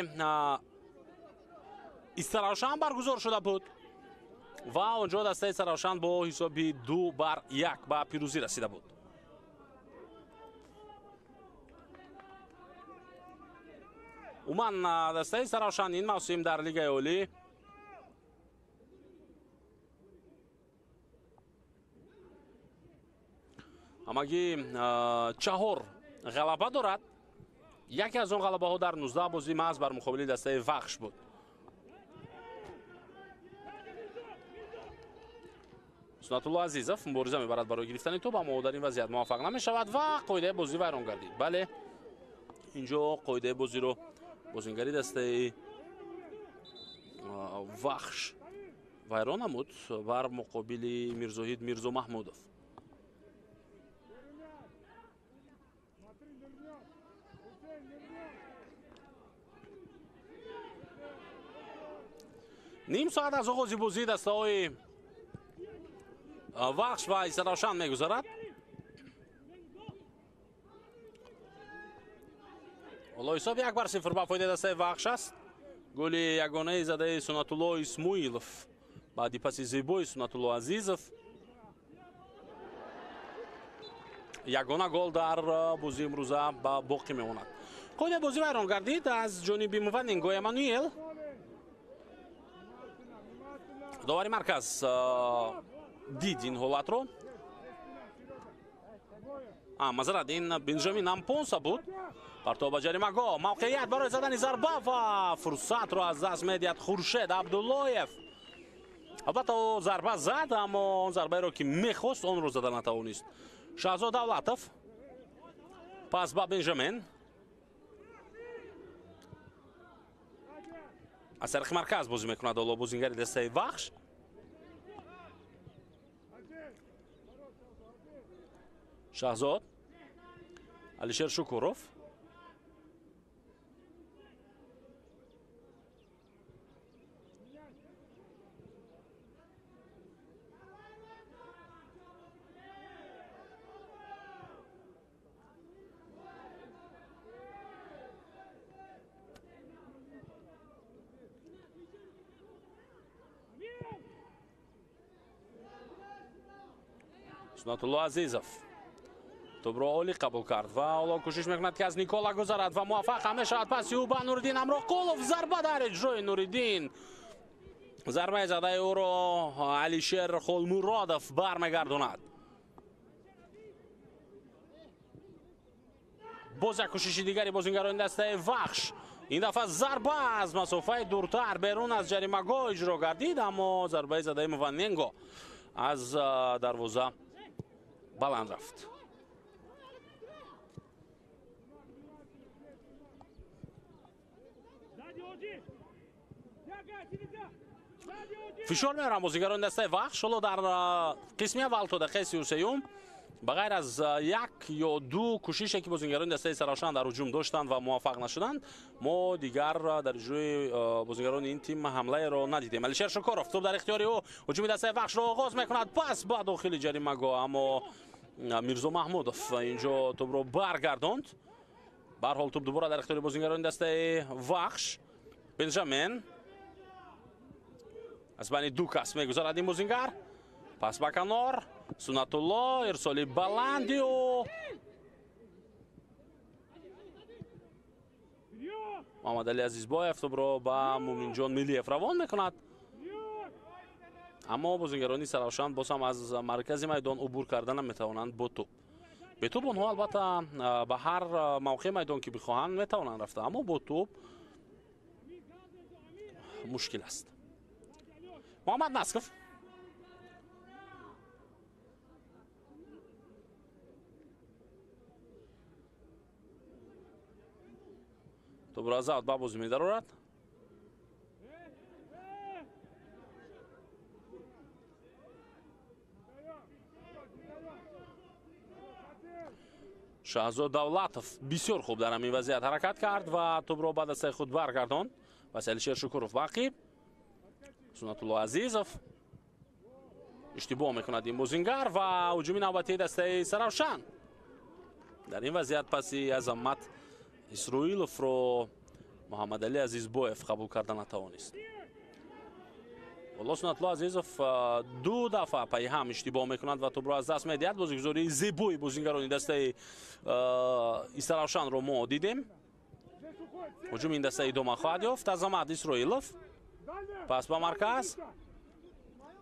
Саравшан баргузор шуда буд ва онҷо дастаи Саравшан бо ҳисоби 2-1 ба пирӯзӣ расида буд. умуман дастаи Саравшан ин мавсим дар Лигаи Олӣ ҳамагӣ 4 ғалаба дорад. яке аз он ғалабаҳо дар 19 бозӣ маҳз бар муқобили дастаи вахш буд. Сунатулло Азизов мубориза мебарад барои гирифтани тӯб, аммо дар ин вазъият муваффақ намешавад ва қоидаи бозӣ вайрон гардид. бале, инҷо қоидаи бозиро бозингари дастаи вахш вайрон намуд бар муқобили Мирзоҳид Мирзо Маҳмудов. ним соат аз оғози бозии дастаҳои вахш ва Саравшан мегузарад. ҳоло ҳисоби 1-0 ба фоидаи дастаи вахш аст. голи ягонаи задаи Сунатулло Исмоилов баъди паси зебои Сунатулло Азизов. ягона гол дар бозии имрӯза ба боқӣ мемонад. қоидаи бозӣ вайрон гардид аз ҷониби Муваннинго Эмануил. довари марказ дид ин ҳолатро. мазарат, ин Бенҷамин Ампонса буд. партоб ба ҷаримагоҳ, мавқеият барои задани зарба ва фурсатро аз даст медиҳад Хуршед Абдуллоев. албатта ӯ зарба зад, аммо он зарбаеро ки мехост онро зада натавонист. Шаҳзод Давлатов пас ба Бенҷамин. аз тариқи марказ бозӣ мекунад ҳоло бозингари дастаи вахш. Шаҳзод Алишер Шукуров. Сунатулло Азизов тӯбро олӣ қабул кард ва ҳоло кӯшиш мекунад ки аз Никола гузарад ва муваффақ ҳам мешавад. паси ӯ ба Нуриддин Амроқулов. зарба дар иҷрои Нуриддин. зарбаи задаи ӯро Алишер Холмуродов бармегардонад. باز یک کوشش دیگری بازیگران دسته وخش. این دفعه ضربه از مسافه دورتر بیرون از جریمه‌گاه اجرا گردید، اما ضربه زده مونینگو از دروازه بلند رفت. فشار میارن بازیگران دسته وخش. حالا در قسم اول تا دقیقه 33 بغیر از یک یا دو کوششی که بازیگران دسته سراشان در هجوم داشتند و موفق نشدند، ما دیگر در جوی بازیگران این تیم حمله را ندیدیم. علیشیر شکروف توپ در اختیار او، هجوم دسته وخش را آغاز میکند، پس با داخل جریمه‌گاه، اما میرزا محمودوف اینجا توپ را برگرداند. به هر حال توپ دوباره در اختیار بازیگران دسته وخش. بنجامین از بین دو کس میگذارد این بازیگر، پس به کنار سنت‌الله، ارسالی بلندی و محمد علی عزیزبایف توپ را به مومین جان ملیف روان میکند، اما بازیگرانی سراشان باز هم از مرکز میدان عبور کردن نمیتوانند. با توپ به توپ اونها البته به هر موقع میدان که بخواهند میتوانند رفته، اما با توپ مشکل است. محمد نسکف توپ را زد به بازی می‌دارد. شهزاد دولتوف بسیار خوب در همین وضعیت حرکت کرد و توپ را به دست خود برگرداند. پس علیشیر شکروف باقی، سنت‌الله عزیزوف اشتباه میکند این بازیگر و هجوم نوبتی دسته سرافشان. در این وضعیت پسی عظمت اسرائیلوف رو محمد علی عزیزبایف قبول کردن نتوانست. والله سنت‌الله عزیزوف دو دفعه پای هم اشتباه میکند و توپ را از دست میدهد. بازیگزاری زیبای بازیگران دسته سرافشان رو ما دیدیم. هجوم این دسته ادامه خواهد یافت. عظمت اسرائیلوف، پس به مرکز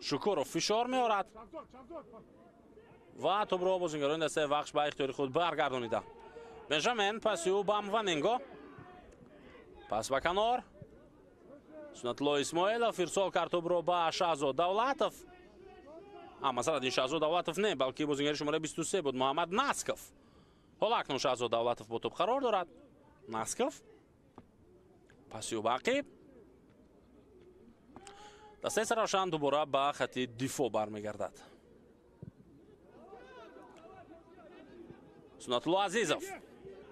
شکروف فشار میارد و توپ را بازیگران دسته وخش به اختیار خود برگردانیده. بنجامین پس او به مونینگو، پس به کنار سنت‌الله اسماعیلوف ارسال کرد توپ را به شهزاد دولتوف، اما مثلا این شهزاد دولتوف نه بلکه بازیگر شماره 23 بود، محمد نسکف. حالا اکنون شهزاد دولتوف با توپ قرار دارد. نسکف پس او باقی دسته سراشان دوباره به خط دفاع برمیگردد. سنت‌الله عزیزوف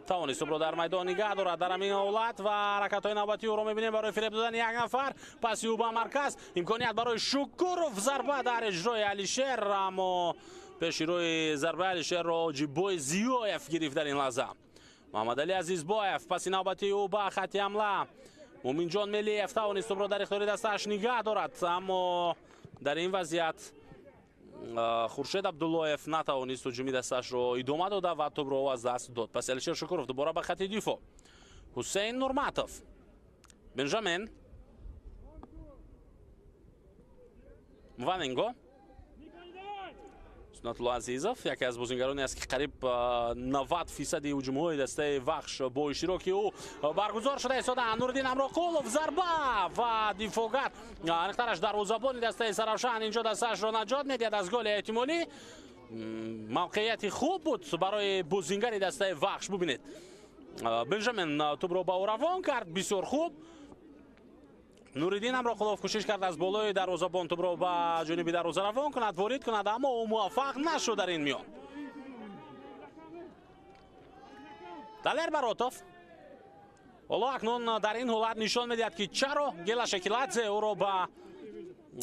توانست توپ را در میدان نگه دارد در همین حالت و حرکت‌های نوبتی او را می‌بینیم برای فریب دادن یک نفر. پس او به مرکز، امکانیت برای شکروف، ضربه در اجرای علیشیر، اما پیش روی ضربه علیشیر را جیبوی زیایف گرفت در این لحظه. محمد علی عزیزبایف پس نوبتی او به خط حمله. مومین جان ملیف توانست توپ را در اختیار دستش نگه دارد، اما در این وضعیت خورشید عبداللهیف نتوانست هجوم دستش را ادامه داده و توپ را از دست داد. پس علیشیر شکروف دوباره به خط دفاع. حسین نورماتوف، بنجامین، مونینگو، سنت‌الله عزیزوف یکی از بازیگرانی است که قریب 90% هجوم‌های دسته وخش با اشتراک او برگزار شده است. نوردین امراقولوف ضربه و دفاعگر نخترش دروازه‌بان دسته سرافشان اینجا دستش را نجات میدهد از گل احتمالی. موقعیت خوب بود برای بازیگر دسته وخش. ببینید بنجامین توپ را به او روان کرد، بسیار خوب. نوردین امراقولوف کوشش کرد از بالای دروازه‌بان توپ را به جانب دروازه روان کند، وارد کند، اما او موفق نشد در این میان. دلیر براتوف حالا اکنون در این حالت نشان میدهد که چرا گیلا شکلادزه او را به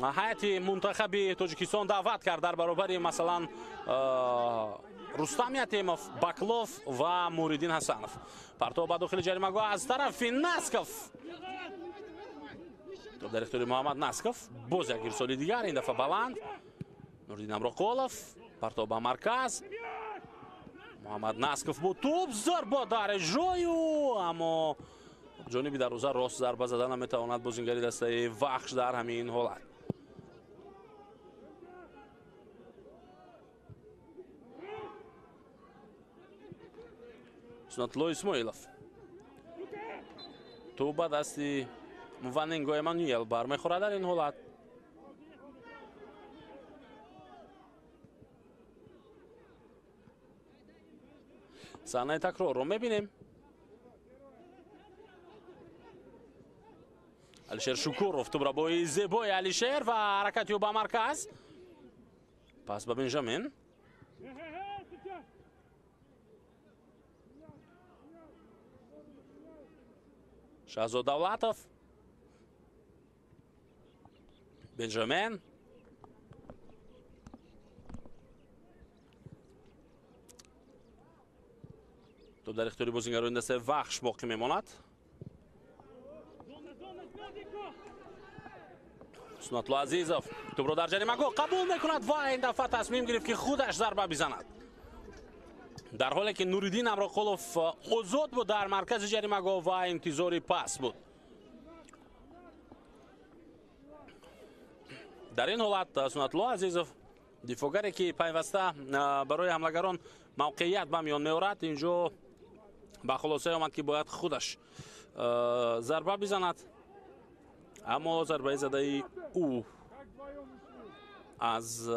هیئت منتخب تاجیکستان دعوت کرد در برابر مثلا رستم یتیموف، باکلوف و موریدین حسنوف. پرتاب به داخل جریمه‌گاه از طرف نسکف، توپ در اختیار محمد نسکف، باز یک ارسال دیگر این دفعه بلند. نوردین امراقولوف پرتاب به مرکز، محمد نسکف با توپ، ضربه در اجرای او، اما جانب دروازه راست ضربه زدن نمیتواند بازیگری دسته وخش در همین حالت. Сунатулло Исмоилов. То ба дасти Ваненго Эммануэл бармехӯрад дар ин ҳолат. саҳнаи такрорро мебинем. Алишер Шукуров тӯбро бои зебои Алишер ва ҳаракати ӯ ба марказ. Пас ба Бенжамин. Шаҳзод Давлатов. Бенжамин. توپ در اختیار بازیگران دست وخش باقی میماند. سناتلو عزیزوف توپ رو در جریمه گل قبول میکند و این دفعه تصمیم گرفت که خودش ضربه بزند. در حالی که نوریدین امرقلوف آزاد بود در مرکز جریمه گل و انتظاری پاس بود. در این حالت سناتلو عزیزوف دیفوگری که پیوسته برای حملگران موقعیت به میان میآورد اینجا با خلاصه آمد که باید خودش ضربه بزند، اما ضربه زده او از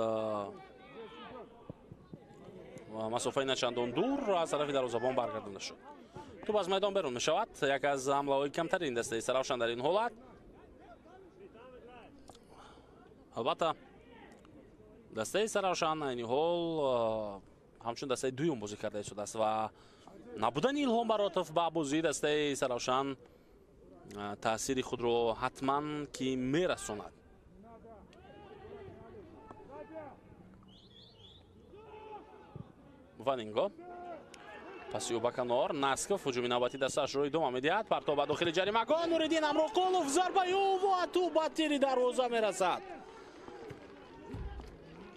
مسافه نچندان دور از طرف دروازه‌بان برگردانده شد. توپ از میدان بیرون می شود. یک از حمله‌های کمترین دسته سراوشان در این حالت. البته دسته سراوشان این حال همچون دسته دوم بازی کرده شده است و نبودن ایلهام براتوف با بازی دسته سراوشان تأثیر خود رو حتما که میرساند. وانینگو پاسی او با کنار. ناسکوف هجومی نوبتی دستش رو ادامه میدهد. پرتاب به داخل جریمه گل. نوریدین امرقلوف ضربه او و تو با تیر دروازه میرسد.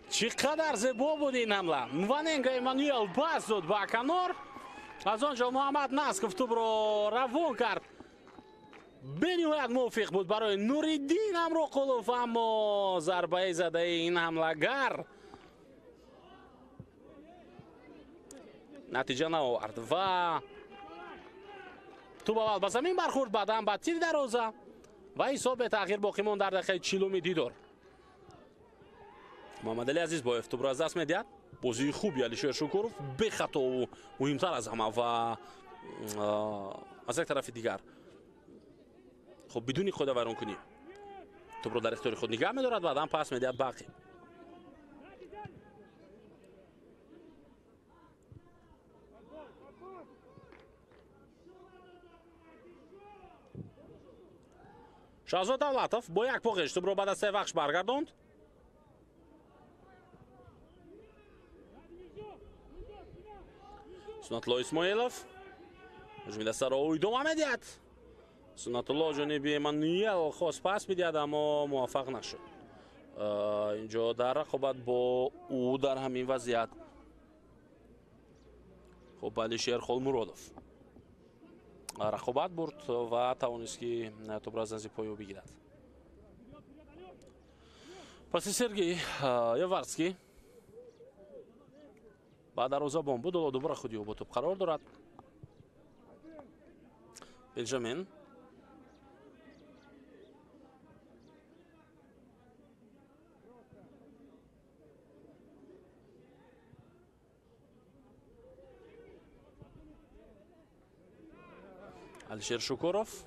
چقدر زیبا بود این حمله. وانینگو امانوئل پاس داد با کنار. از آنجا محمد ناسکوف توپ رو روان کرد. بنیهایت موفق بود برای نوریدین امرقلوف، اما ضربه زده این حمله‌گر نتیجه نآورد و توپ اول به زمین برخورد، بعداً به تیر دروازه و حساب به تأخیر باقی ماند در دقیقه 40 دیدار. محمد علی عزیزباєв توپ را از دست می‌دهد. بازی خوبی علیشیر شکوروف به خطا و مهمتر از همه و از یک طرف دیگر خب بدون خود ویران کنی توپ را در اختیار خود نگه می‌دارد، بعداً پاس می‌دهد باقی. شهزاد دولتوف با یک پاکش توپ را به دست وخش برگرداند. سناتلو اسماعیلوف هجومی دست را ادامه می‌دهد. سناتلو جانب امانوئل خواست پاس بدهد اما موفق نشد. اینجا در رقابت با او در همین وضعیت خب علیشیر خولمورادوف رقابت برد و توانست که توپ را از نزد پایو بگیرد. پس سرگی یاورسکی با دروازه‌بان بود و دوباره خودی او با توپ قرار دارد. بنجامین علیشیر شکوروف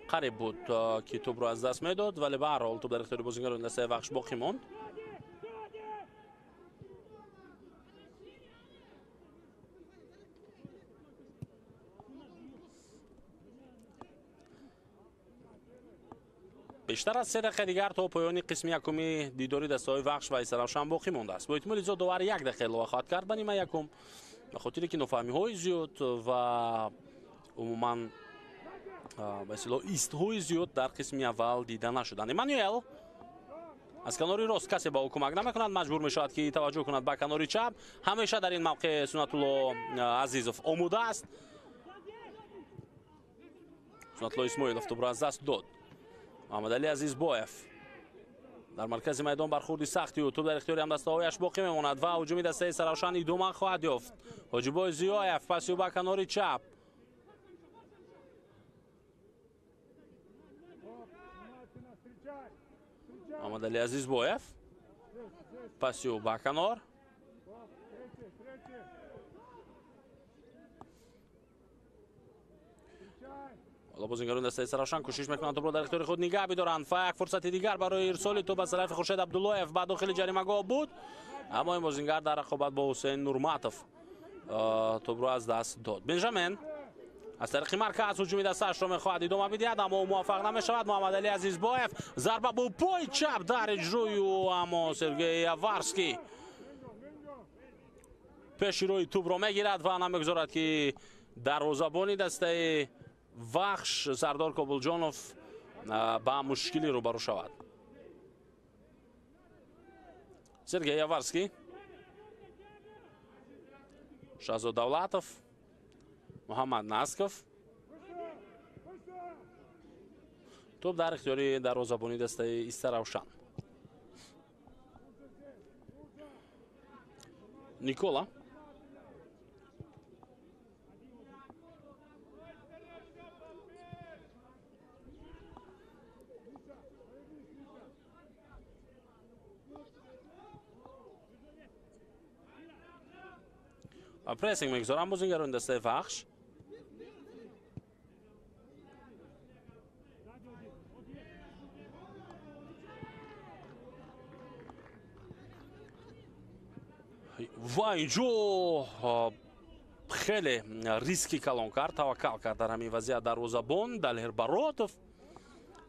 قریب بود که توپ را از دست میداد، ولی به هر حال توپ در اختیار بازیگران دسته وخش باقی ماند. بیشتر از 3 دقیقه دیگر تا پایان قسم یکمی دیداری دسته‌های وخش و ایسراوشان باقی مانده است. با احتمال زیاد داور 1 دقیقه اضافه خواهد کرد به نیمه یکم، به خاطر که نافهمی‌های زیاد و عموما به اصطلاح ایست‌های زیاد در قسم اول دیده نشدند. امانوئل از کناری راست کسی به او کمک نمی‌کند، مجبور می‌شود که توجه کند به کناری چپ. همیشه در این موقع سناتلو عزیزوف آماده است. سناتلو اسماعیلوف توپ را از دست داد. محمد علی عزیزباєв در مرکز میدان برخوردی سختی و توپ در اختیار همدسته‌هایش باقی میماند و هجوم دسته سرافشان ادامه خواهد یافت. حاجیبای زیایف پاس به کنار چپ. محمد علی عزیز بویف پاس به کنار. حالا بازیکنان دسته سرافشان کوشش میکنند توپ را در اختیار خود نگه بدارند و یک فرصت دیگر برای ارسال توپ از طرف خورشید عبداللهیف بعد داخل جریمه‌گاه بود، اما این بازیکن در رقابت با حسین نورماتوف توپ را از دست داد. بنجامین از طریق مرکز هجومی دستش را میخواهد ادامه بدهد اما موفق نمیشود. محمد علی عزیز بایف ضربه با پای چپ در اجرای او، اما سرگئی یاورسکی پیش روی توپ را میگیرد و نمیگذارد که دروازه‌بان دسته وخش سردار کابلجانوف با مشکلی روبرو شود. سرگئی یاورسکی، شهزاد دولتوف، محمد نسکوف. توپ در اختیار دروازه‌بان دسته استراوشان. نیکولا پرسینگ میگذارن بازیکنان دسته وخش. و اینجا خیلی ریسکی کلان کرد، توکل کرد در همین وضعیت دروازه‌بان دلهر براتوف.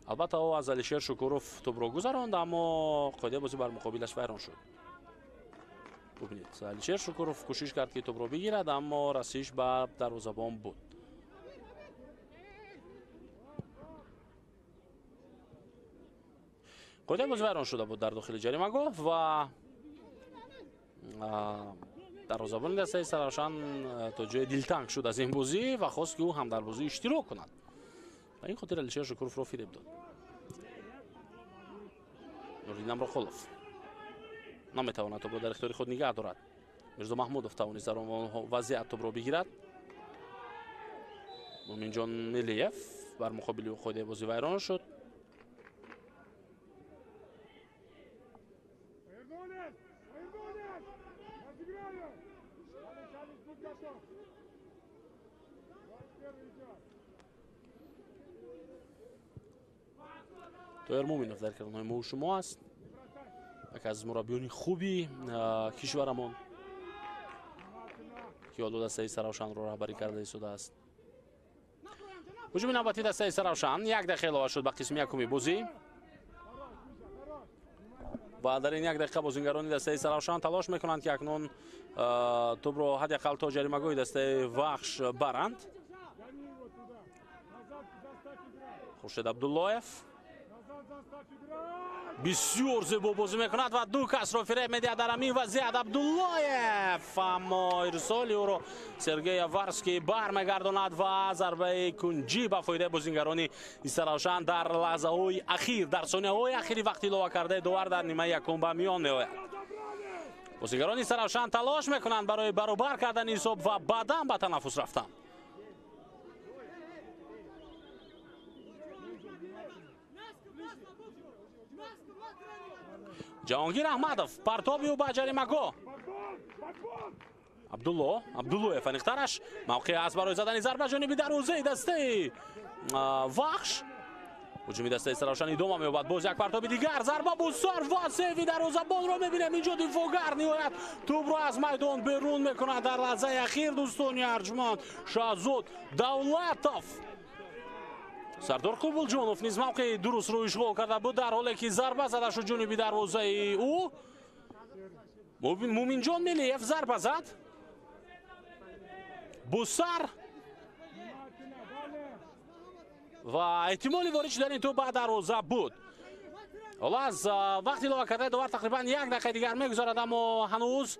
البته او از علیشیر شکوروف توپ را گذراند اما قاعده بازی بر مقابلش ویران شد. ببینید علیشیر شکوروف کوشش کرد که توپ را بگیرد اما رسیش به دروازه‌بان بود. قاعده بازی ویران شده بود در داخل جریمه‌گاه و دروازه‌بان دسته سرافشان تا جای دلتنگ شد از این بازی و خواست که او هم در بازی اشتراک کند. و این خاطر علیشیر شکوروف را فریب داد. نوریدین امراخولوف نمیتواند توپ را در اختیار خود نگه دارد. میرزا محمودوف توانست در اون وضعیت توپ را بگیرد. مومین جان ملیف بر مقابل او قاعده بازی ویران شد. تویر مومینوف در کرانهای ما و شما است، یکی از مربیان خوبی کشورمان که حالا دسته سرافشان را رهبری کرده ایستاده است. هجوم نوبتی دسته سرافشان 1 دقیقه اضافه شد به قسم یکمی بازی و در این 1 دقیقه بازیکنان دسته سرافشان تلاش میکنند که اکنون توپ را حداقل تا جریمه‌گاه دسته وخش برند. خورشید عبداللهیف بسیار زیبا بازی میکند و دو کس را فریب میدهد در همین وضعیت عبداللهیف، اما ارسال او را سرگئی یاورسکی برمیگرداند و ضربه کنجی به فایده بازیکنان سرافشان در لحظه های اخیر، در ثانیه های اخیری وقتی اضافه کرده داور در نیمه یکم به میان میآید. بازیکنان سرافشان تلاش میکنند برای برابر کردن حساب و بعدا به تنفس رفتن. جهانگیر احمدوف پرتابی او به جریمه‌گاه. عبدالله فنیخترش موقع است برای زدن ضربه جانبی دروازه دسته وخش. هجومی دسته سرافشان ادامه می‌یابد. باز یک پرتاب دیگر، ضربه بسیار واسعی دروازه‌بان را می‌بینیم. اینجا دفاعگر نهایت توپ را از میدان بیرون می‌کند در لحظه اخیر. دوستان ارجمند شهزاد دولتوف، سردار کابلجانوف نیز موقع درست رو اشغال کرده بود در حالی که ضربه زده شد جانبی دروازه او. مومین جان ملیف ضربه زد بسر و احتمالی وارد شدن این توپ به دروازه بود. حالا از وقتی اضافه کرده داور تقریبا 1 دقیقه دیگر میگذارد اما هنوز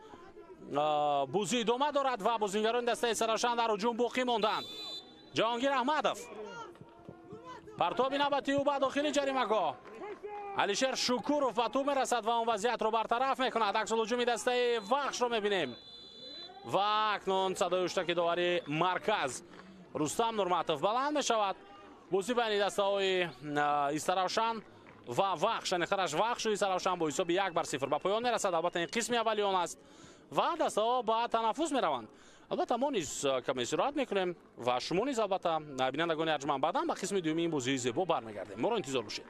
بازی ادامه دارد و بازیکنان دسته سرافشان در هجوم باقی ماندند. جهانگیر احمدوف پرتاب نوبتی او به داخل جریمه‌گاه. алишер шукуров ба ту мерасад ва он вазиятро бартараф мекунад. аксул ҳуҷуми дастаи вахшро мебинем ва акнун садои уштаки довари марказ рустам нурматов баланд мешавад. бозӣ байни дастаҳои истаравшан ва вахш, яъне хараш вахшу истаравшан бо ҳисоби 1-0 ба поён мерасад. албатта ин қисми аввали он аст ва дастаҳо ба танаффус мераванд. албатта мо низ каме истироҳат мекунем ва шумо низ албатта бинандагони арҷманд баъдан ба қисми дуюми ин бозии зебо бармегардем. моро интизор бошед.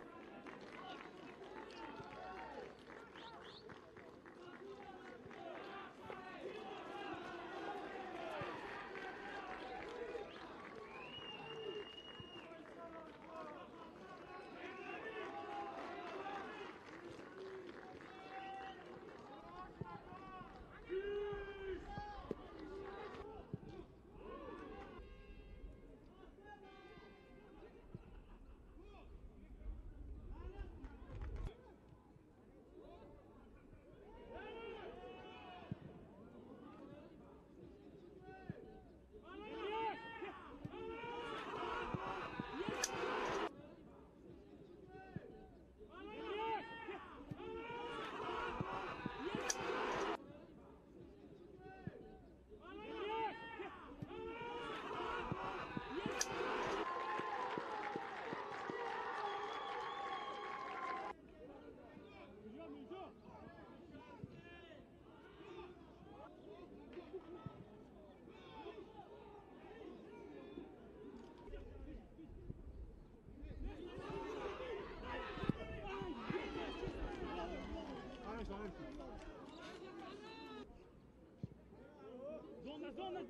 Zona,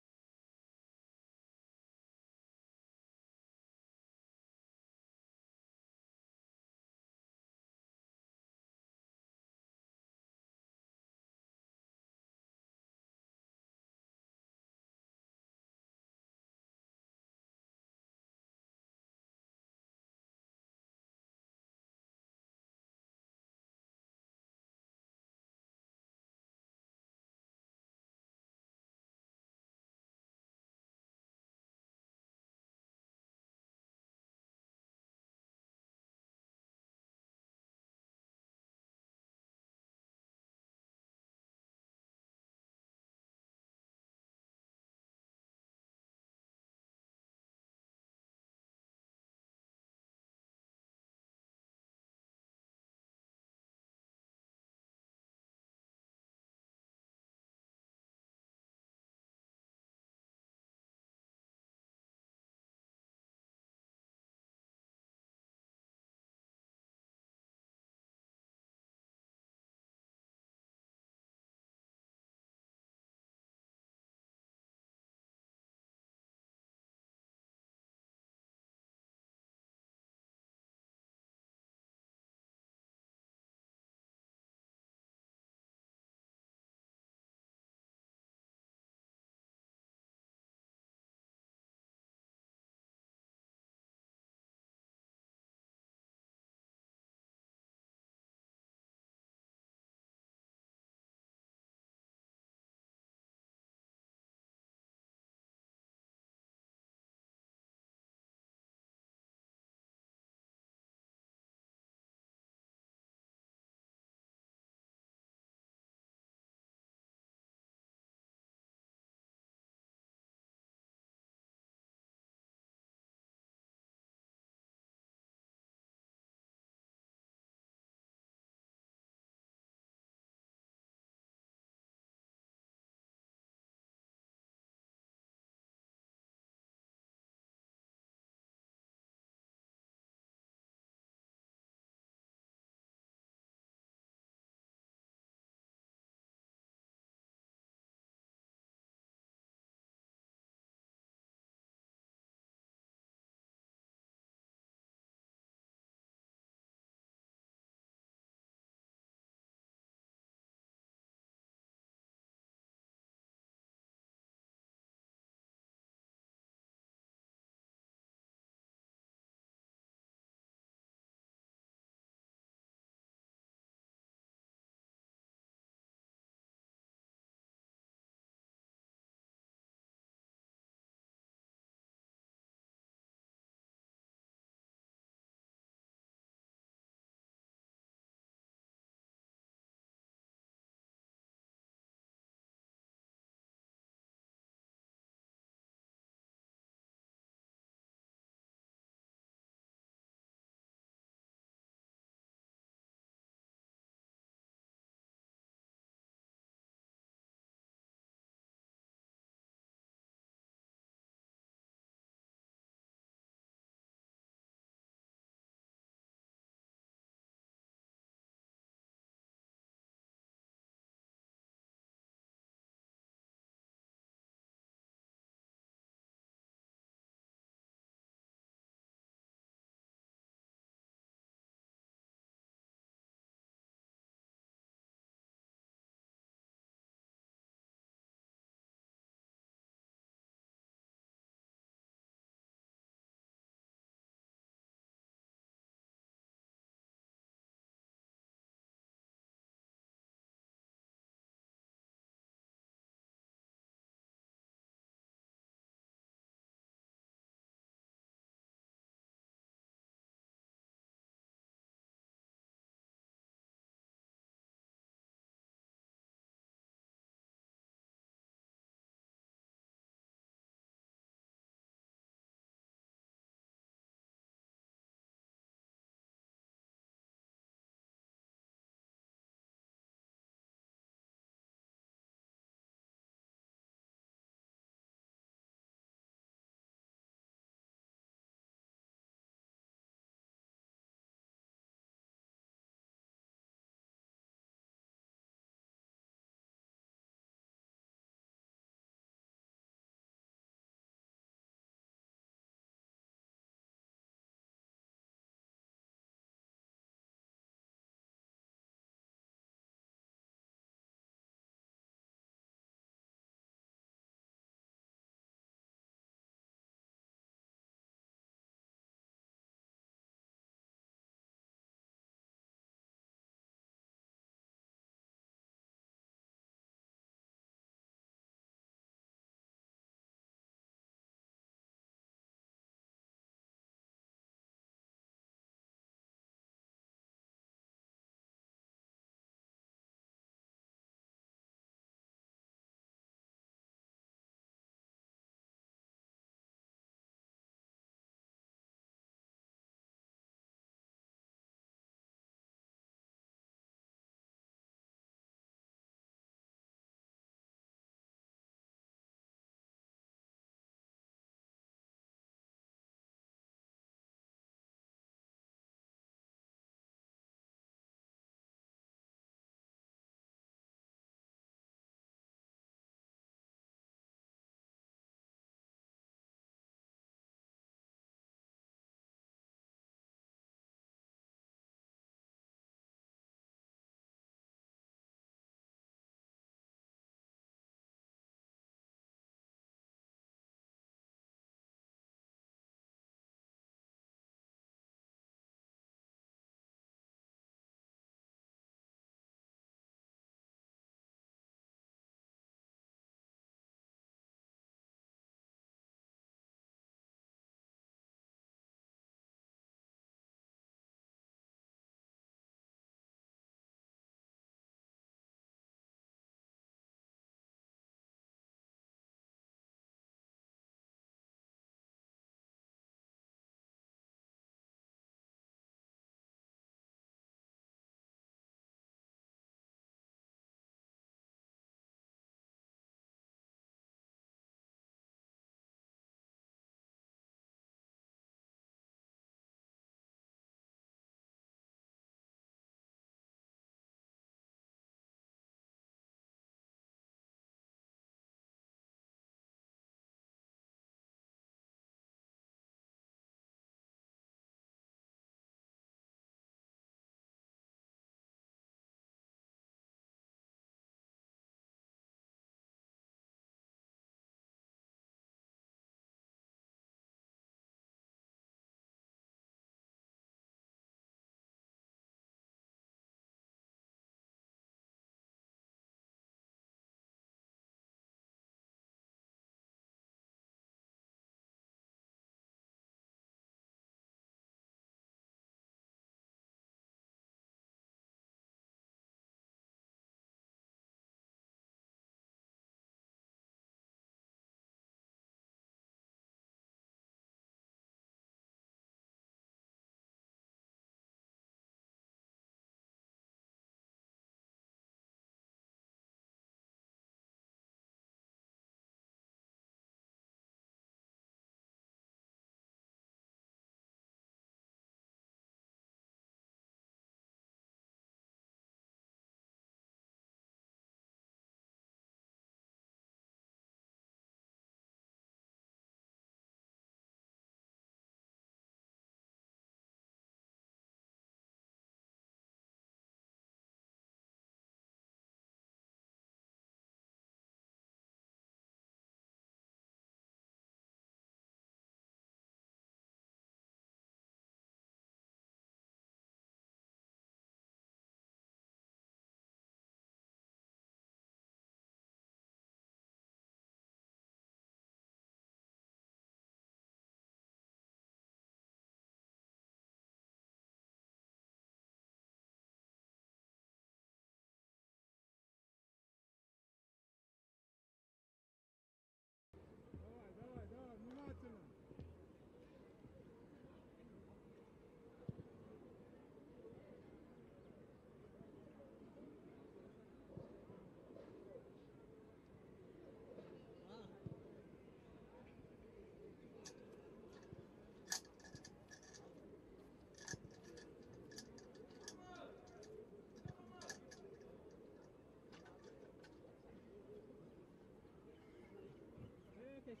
سردار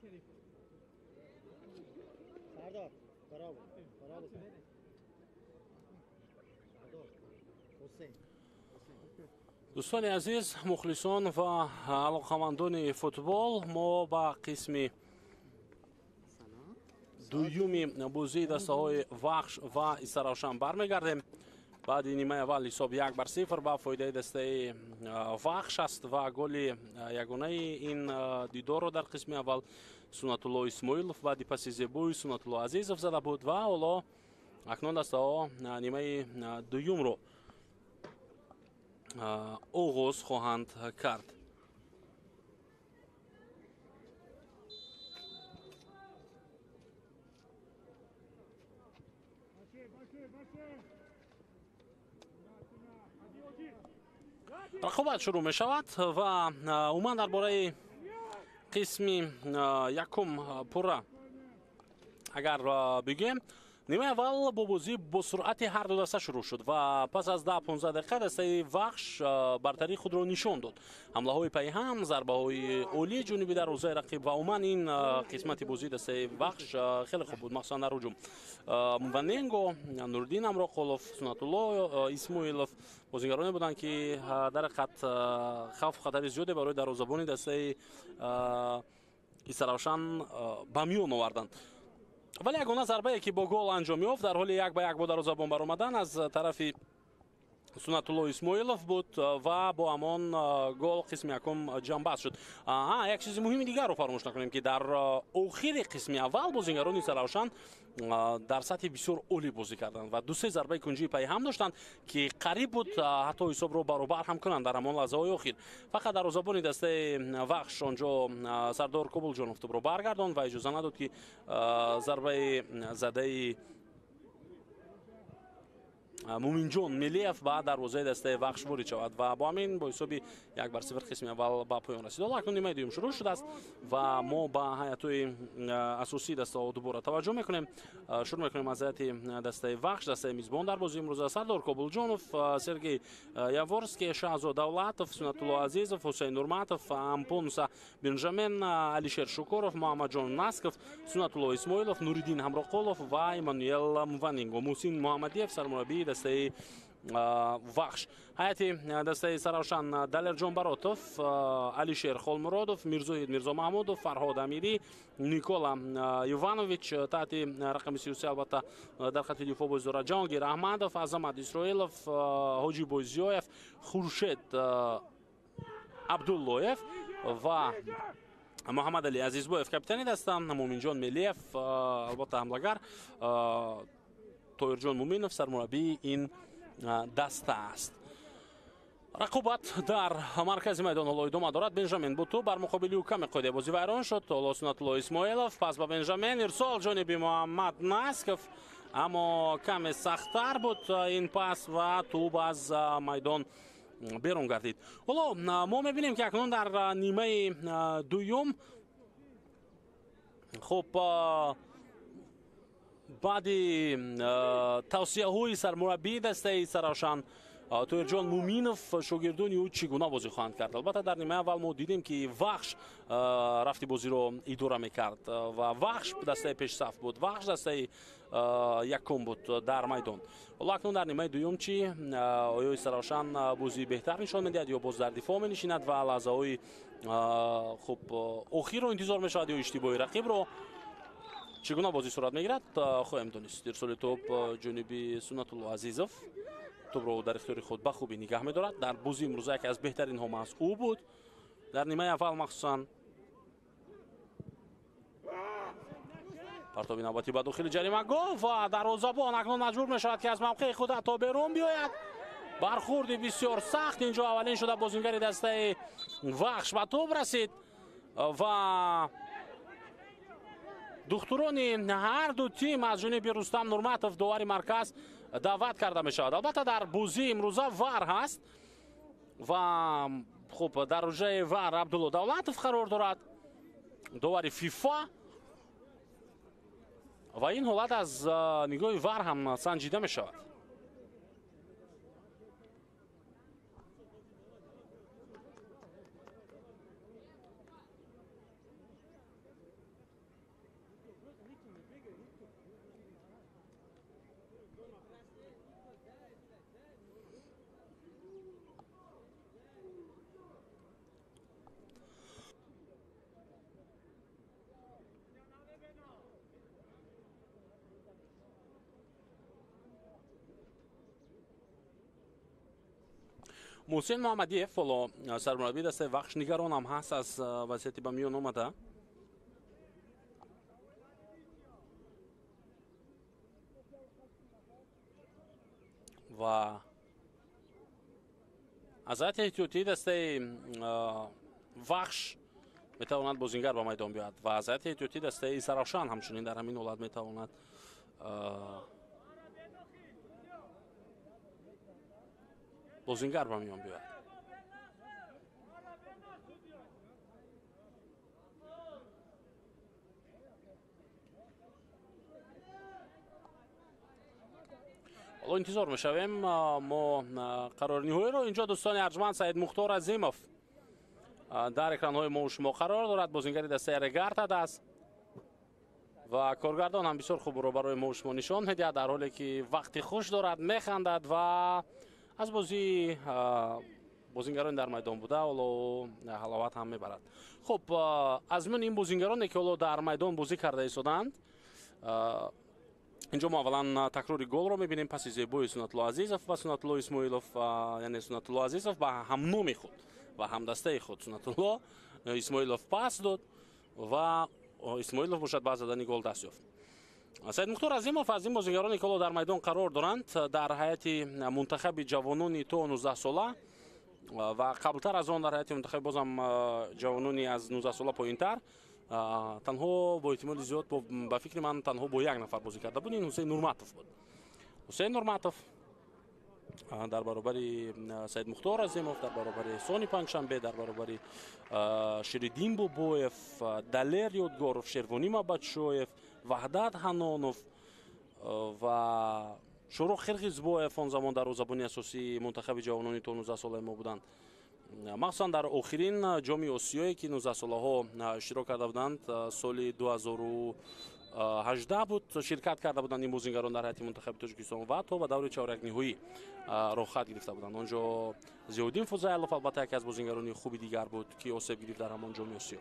برافو برافو سردار حسین دوستان عزیز، مخلصان و علاقمندان فوتبال، ما با قسم دویومی بازی دسته‌های وخش و استراوشان برمیگردیم. بعد نیمه اول حساب 1-0 با فایده دسته وخش است و گل یگانه این دیدار رو در قسم اول سنت الله اسماعیلوف و پس زیبای سنت الله عزیزов زده بود و حالا اکنون دسته‌ها نیمه دوم رو آغاز خواهند کرد. رقابت شروع می شود و عموما درباره قسم یکم پورا اگر بگیم نیمه اول با بازی با سرعت هر دو دسته شروع شد و پس از 10-15 دقیقه دسته وخش برتری خود را نشان داد. حمله های پیهم، ضربه های اولی جانبی دروازه رقیب و عموما این قسمت بازی دسته وخش خیلی خوب بود، مخصوصا در هجوم. موننگو، نوردین امراقولوف، سنت الله اسماعیلوف بازیگرانی بودند که در خط خوف خطر زیادی برای دروازه‌بان دسته استراوشان به میان آوردند. ولی یگانه ضربه که با گل انجام یافت در حال 1-1 با دروازه‌بان برآمدن از طرف سنت الله اسماعیلوف بود و با همان گل قسم یکم جنبست شد. یک چیز مهم دیگر رو فراموش نکنیم که در آخر قسم اول بازیگران استراوشان در سطح بسیار عالی بازی کردند و دو سه ضربه کنجی پای هم داشتند که قریب بود حتی حساب رو برابر هم کنند در همان لحظه های اخیر. فقط دروازه‌بان دسته وخش آنجا سردار کوبلجانوف رو برگرداند و اجازه نداد که ضربه زده مومینجان ملیف بعد دروازه دسته وخش وارد شود و با همین با حساب 1-0 قسم اول به پایان رسید. حالا اکنون نیمه دوم شروع شده است و ما با هیئت‌های اساسی دسته دوباره توجه میکنیم. شروع میکنیم از هیئت دسته وخش، دسته میزبان در بازی امروز سردار کوبلجانوف، سرگی یاورسکی، شهزاد دولتов، سنت الله عزیزов، حسین نورماتov، امپونسا بنجامین، علیشیر شکورов، محمد جان ناسکов، سنت الله اسماعیلوف، نوریدین همراقولوف و ایمانوئل موننگو. محسن محمدیف سرمربی دسته وخش. هیئت دسته سراوشان دلر جان براتوف، علیشیر خولمرادوف، میرزوهید میرزا محمودوف، فرهاد امیری، نیکولا یوانوویچ تحت رقم 33 البته در خط دفاع بازیکن جهانگیر احمدوف، عظمت اسرائیلوف، حاجی بوزیوف، خورشید عبداللهیف و محمد علی عزیزبویف کاپیتان دسته. مومینجان ملیف البته حمله‌گر، تویرجان مومینوف سرمربی این دسته است. رقابت در مرکز میدان حالا ادامه دارد. بنجامین بوتو بر مقابل او کم قاعده بازی ویران شد. حالا سنت الله اسماعیلوف پس به بنجامین ارسال جانبی محمد ناسکov اما کم سخت‌تر بود این پاس و توپ از میدان بیرون گردید. حالا ما میبینیم که اکنون در نیمه دوم خب بعد توصیه های سرمربی دسته سراوشان تویرجان مومینوف شاگردانی او چگونه بازی خواهند کرد. البته در نیمه اول ما دیدیم که وخش رفتی بازی رو اداره میکرد و وخش دسته پیش صف بود، وخش دسته یکم بود در میدان. حالا اکنون در نیمه دوم چی؟ آیا سراوشان بازی بهتر نشان میدهد یا باز در دفاع می نشیند و لحظه های خب اخیر رو انتظار می شود یا اشتباهی رقیب رو چگونه بازی صورت میگیرد خواهیم دانست. ارسال توپ جانبی سنت الله عزیزov توپ رو در اختیار خود به خوبی نگه می‌دارد. در بازی امروز یکی از بهترین ها از او بود در نیمه اول مخصوصا. پرتاب نوبتی به داخل جریمه گل و دروازه‌بان اکنون مجبور می‌شود که از موقع خود تا بیرون بیاید. برخورد بسیار سخت اینجا اولین شده بازیگر دسته وخش به توپ رسید و دختران هر دو تیم از جانب رستم نورماتov داور مرکز دعوت کرده می شود. البته در بازی امروزه وار هست و خب در روژه وار عبدالله دولتov قرار دارد، داور فیفا، و این حالت از نگاه وار هم سنجیده می شود. محسن محمدیف فولو سرمربی دست وخش نگران هم هست از وضعیتی به میون اومده. و از حالت احتیاطی دست وخش میتواند بازیگر به میدان بیاد و از حالت احتیاطی دست سراوشان همچنین در همین حالت میتواند بازیگر به میان بیاد. حالا انتظار میشویم ما قرار نهایی رو اینجا دوستان ارجمند سعید مختار عظیموف در اکران های ما و شما قرار دارد. بازیگری دسته رگارت است و کارگردان هم بسیار خوب رو برای ما و شما نشان میده در حالی که وقتی خوش دارد میخندد و از بازیگران در میدان بوده و حلاوت هم میبرد. خب از من این بازیگرانی که در میدان بازی کرده ایستادند اینجا ما اولا تکرار گل رو میبینیم پس زیبای سنت الله عزیزوف و سنت الله اسماعیلوف یعنی سنت الله عزیزوف با هم نام خود و هم دسته خود سنت الله اسماعیلوف پاس داد و اسماعیلوف باشد بعد زدن گل دست یافت. سعید مختار عظیموف از این بازیگرانی که در میدان قرار دارند در هیئت منتخب جوانان تا 19 ساله و قبلتر از آن در هیئت منتخب بازم جوانانی از 19 ساله پایینتر تنها با احتمال زیاد با فکر من تنها با یک نفر بازی کرده بود. این حسین نورماتوف بود. حسین نورماتوف در برابر سعید مختار عظیموف، در برابر سونی پنجشنبه، در برابر شریدین بوبویف، دلر یادگاروف، شروانی مبادشویف، وحدت حنانوف و شروع خرقیزبویف آن زمان در زبانی اساسی منتخب جوانان تا 19 ساله ما بودند. مخصوصا در آخرین جام آسیایی که 19 ساله ها اشتراک کرده بودند سال 2018 بود شرکت کرده بودند این بازیگران در هیئت منتخب تاجیکستان و تا به دور چهارک نهایی راه خط گرفته بودند. آنجا زیادین فضایلوف البته یکی از بازیگران خوبی دیگر بود که آسیب گرفت در همان جام آسیا.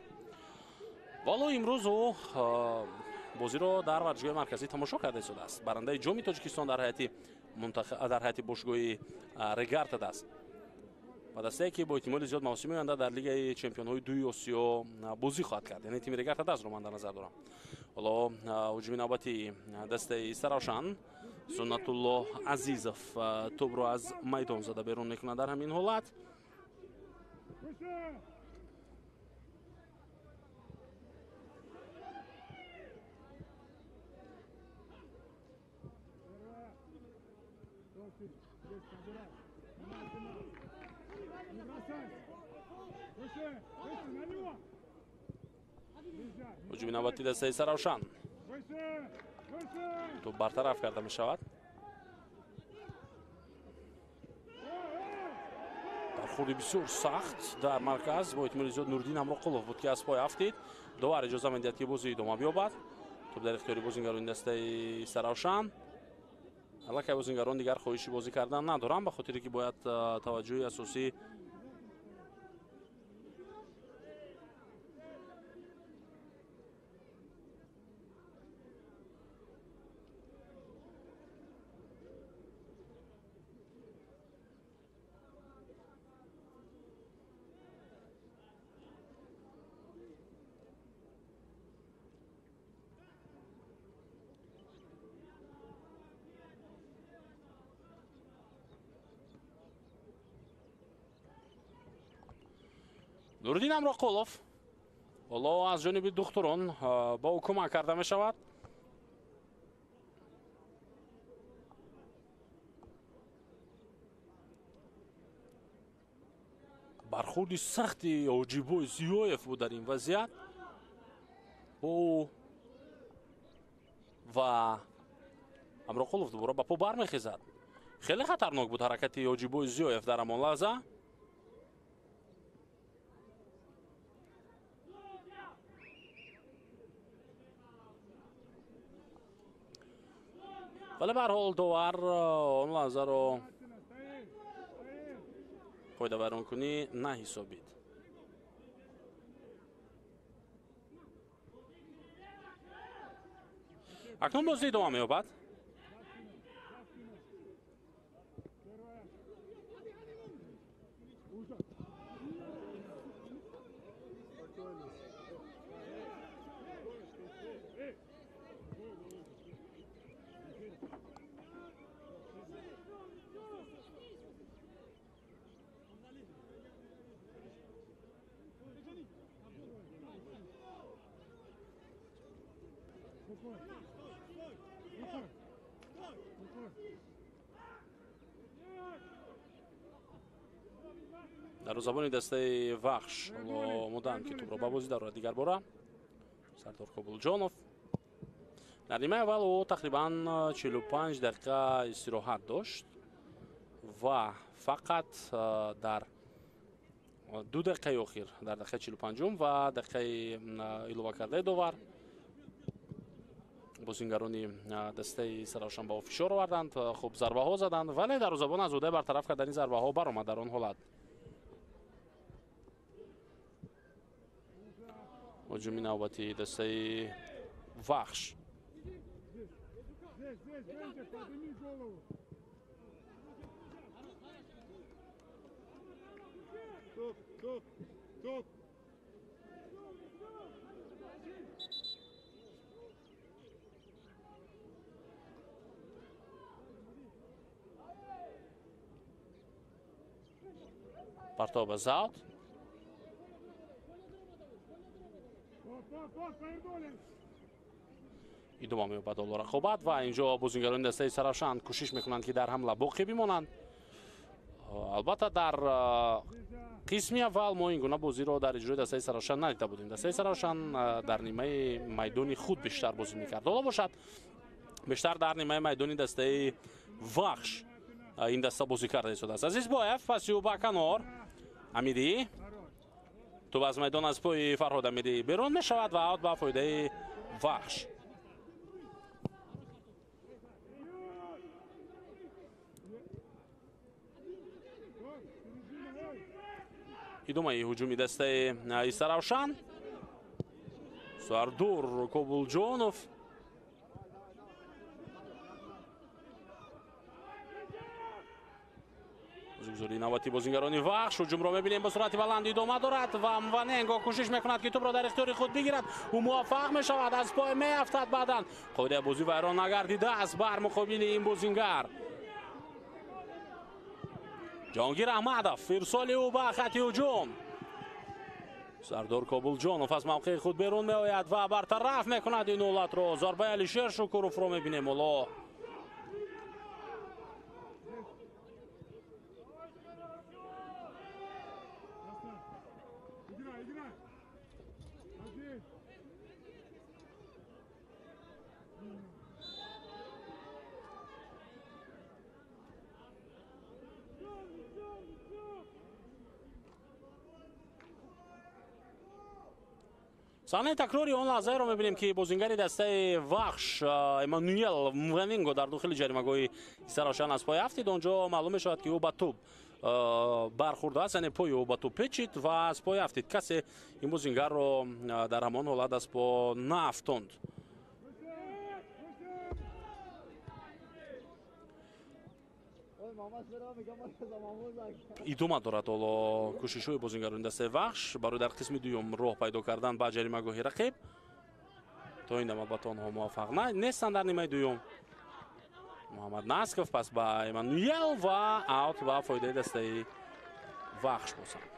والا امروز او بازی رو در ورزشگاه مرکزی تماشا کرده شده است. برنده جام تاجیکستان در هیئت منتخب در هیئت باشگاه رگارت است و دسته که با احتمال زیاد موسم آینده در لیگ چمپیون‌های دوی آسیا بازی خواهد کرد، یعنی تیم رگارت است رو من در نظر دارم. حالا هجوم نوبتی دسته سراوشان سنت الله عزیزوف توپ رو از میدان زده بیرون میکنه در همین حالت. هجوم نوبتی دسته سراوشان تو برطرف کرده می شود. در خوری بسیار سخت در مرکز با احتمال زیاد نوردین امرقلوف بود که از پای افتید. دوباره اجازه میدهد که بازی ادامه بیابد. توپ در اختیار بازیگران دسته سراوشان. حالا که بازیگران دیگر خواهشی بازی کردن ندارن به خاطری که باید توجه اساسی نوردین امرقلوف حالا از جانب دختران با او کمک کرده می شود. برخورد سختی اوجیبوی زیویف بود در این وضعیت و امرقلوف دوباره با پا برمیخیزد. خیلی خطرناک بود حرکت اوجیبوی زیویف در همان لحظه. ولی به هر حال دوار اون لحظه رو پایده برون کنی نه حسابید. اکنون بازی دوام می‌یابد. در زبان دسته وحش مدام که توپ را به بازی دارد دیگر باره سردار کابلجانوف در نیمه اول او تقریبا 45 دقیقه استراحت داشت و فقط در 2 دقیقه اخیر در دقیقه 45 و دقیقه الوه کرده دوور بازیگران دسته سراشان با فشار آوردند، خوب ضربه ها زدند ولی در زبان از اوده برطرف کردن ضربه ها برآمد در آن حالت. هجومی نوبتی دسته وحش پرتاب زاد ادامه می‌یابد رقابت و اینجا بازیگران دسته سرافشان کوشش میکنند که در حمله باقی بمانند. البته در قسمی اول ما این گونه بازی را در اجرای دسته سرافشان ندیده بودیم. دسته سرافشان در نیمه میدانی خود بیشتر بازی میکرد. حالا باشد بیشتر در نیمه میدانی دسته وحش این دسته بازی کرده شده است. عزیز باید پسیو با کنار امیدی تو از میدان از پای فرهاد امیدی بیرون می شود و آوت با فایده وحش. ادامه هجومی دسته سرافشان سردار کابلجانوف بازیگزاری نوبتی بازیگران وحش هجوم را می‌بینیم به صورت بلند ادامه دارد و موننگو کوشش میکند که توپ را در اختیار خود بگیرد او موفق میشود از پای میافتد بعداً قاعده بازی ویران نگردیده است بر مقابل این بازیگر جهانگیر احمدов ارسال او به خط هجوم سردار کابلجانوف از موقع خود بیرون میآید و برطرف میکند این حالت را. ضربه علیشیر شکوروف را می‌بینیم حالا صحنه تکراری اون لحظه رو می‌بینیم که بازیگر دسته وحش امانوئل موننگو در داخل جریمه‌گاه سراشان از پای افتید. اونجا معلوم می‌شود که او با توپ برخورده است، یعنی پای او با توپ پیچید و از پای افتید. کسی این بازیگر رو در همان حالت از پا نافتوند. ادامه دارد حالا کوشش‌های بازیگران دسته وحش برای در قسم دوم راه پیدا کردن با جریمه‌گاه رقیب. تا این دم البته آنها موفق نیستند در نیمه دوم. محمد ناسکوف پس با امانوئل و آوت با فایده دسته وحش باشد.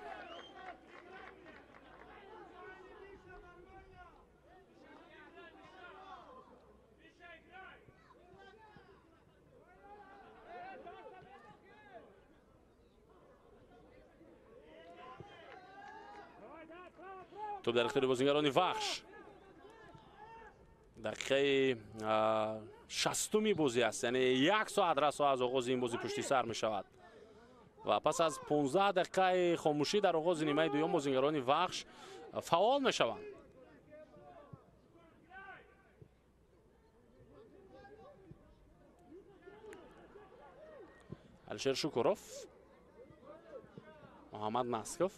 توپ در اختیار بازیگران وحش. دقیقه 60 بازی است، یعنی 1 ساعت رسا از آغاز این بازی پشتی سر می شود و پس از 15 دقیقه خاموشی در آغاز نیمه دوم بازیگران وحش فعال می شوند. алишер шукуров, محمد ناسکوف.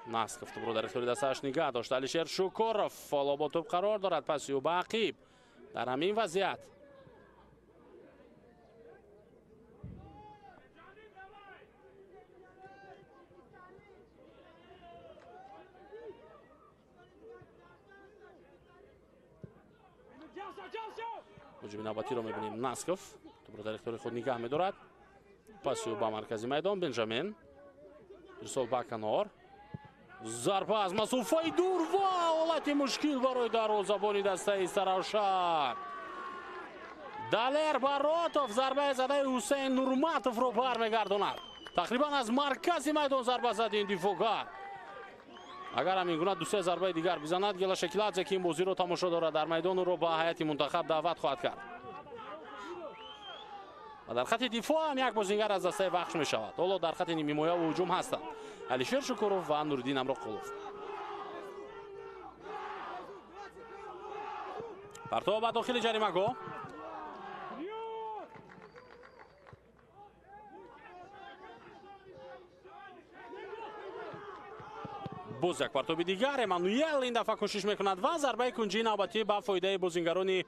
ناسکوف توپ رو در اختیار دستش نگه داشت. الشیر شوکوروف حالا با توپ قرار دارد. پاسی و باقیب در همین وضعیت. هجوم نوبتی رو می‌بینیم. ناسکوف توپ رو در اختیار خود نگه می‌دارد. پاسی و با مرکزی میدان بنجامین. ارسال با کنار. ضربه از مسافه دور و حالت مشکل برای دروازه‌بان دسته سراوشان. دالر باراتوف ضربه زده حسین نورماتوف رو برمیگرداند. تقریبا از مرکز میدان ضربه زد این دفاعگر. اگر همین گونه دو سه ضربه دیگر بزند گلا شکلات که این بازی رو تماشا دارد در میدان رو با هیئت منتخب دعوت خواهد کرد. و در خط دفاع هم یک بازیگر از دسته وخش می شود. حالا در خط نیمه مایه و هجوم هستند الشیر شکوروف و نوردین امرقلوف. پرتاب به داخل جریمه گاه. باز یک پرتاب دیگر امانوئل این دفعه کوشش میکند و ضربه کنجی نوبتی به فایده بازیگران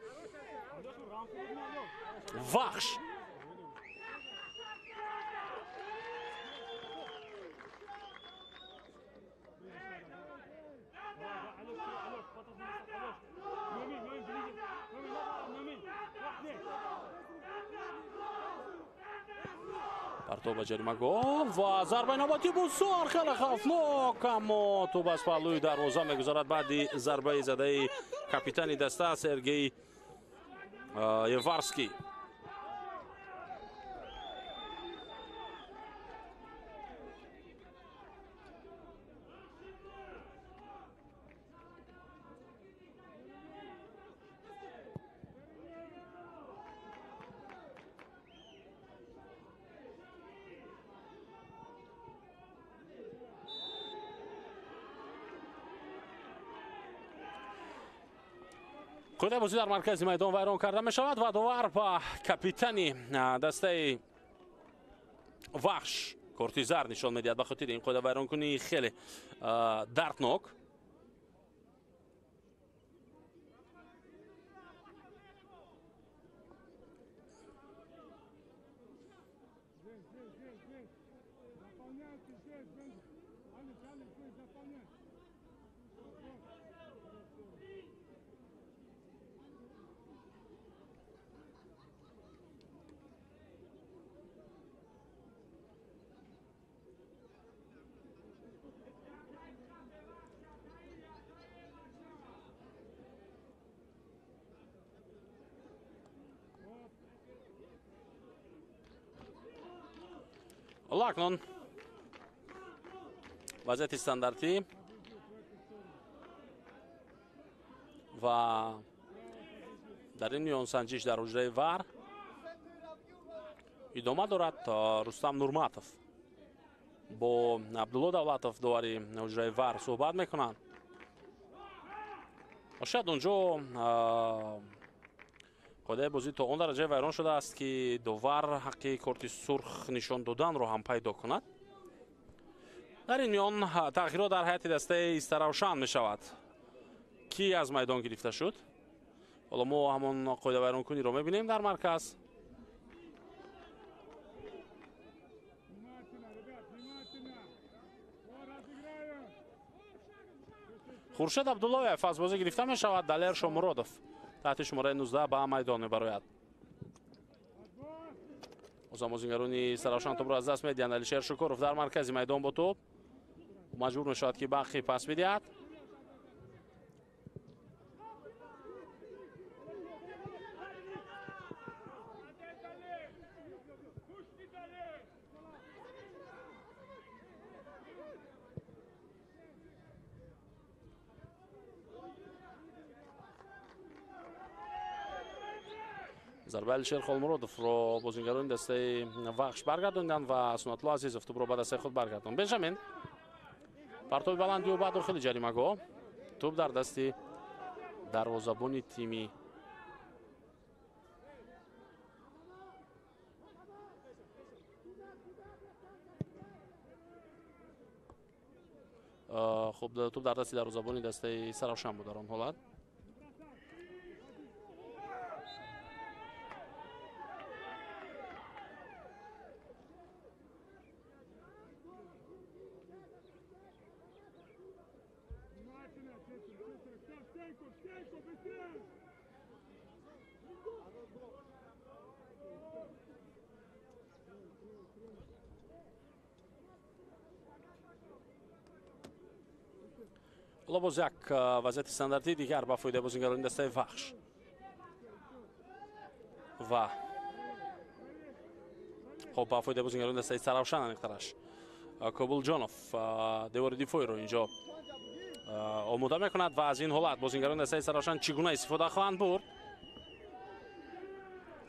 وخش. پرتاب جریمه گاه و ضربه نوبتی بسیار خیلی خوفناک، اما توپ از پهلوی دروازه میگذارد بعد ضربه زده کاپیتان دسته سرگئی یوارسکی. خود بازی در مرکز میدان ویران کرده می شود و دوباره با کاپیتانی دسته وخش کورتیزر نشان میدهد به خاطر این خود ویران کنی خیلی دردناک. لاکنون وضعیت استانداردی و در این میان سنجش در حجره وار ادامه دارد تا رستم نورماتوف با عبدالله دولتوف دوباره حجره وار صحبت میکنند. شاید اونجا خود بازی تا اون درجه ویران شده است که دوور حق کارت سرخ نشان دادن رو هم پیدا کند. در این میان تغییرات در هیئت دسته استراوشان می شود. کی از میدان گرفته شد؟ حالا ما همون قاعده ویران کنی رو می بینیم در مرکز. خورشید عبداللهیف از بازی گرفته می شود. دالر شامرودوف تحت شماره 19 به میدان میبراید. بازیگران سراوشان توپ را از دست میدهند. الشیر شکوروف در مرکز میدان با توپ مجبور میشود که باقی پاس بدهد. ضربه الشیر خالمرودوف رو بازیگران دسته وخش برگرداندند و سنت الله عزیزوف توپ رو به دسته خود برگرداند. بنجامین پرتاب بلندی و بعد داخل جریمه گاه توپ در دست دروازه‌بان تیمی خب توپ در دستی دروازه‌بان دسته سرافشان بود در آن حالت. حالا باز یک وضعیت استانداردی دیگر با فایده بازیگران دسته وحش و خب با فایده بازیگران دسته سرافشان انقدرش کابل جانوف دیوار دیفوی رو اینجا آماده میکند و از این حالت بازیگران دسته سرافشان چگونه استفاده خواهند برد.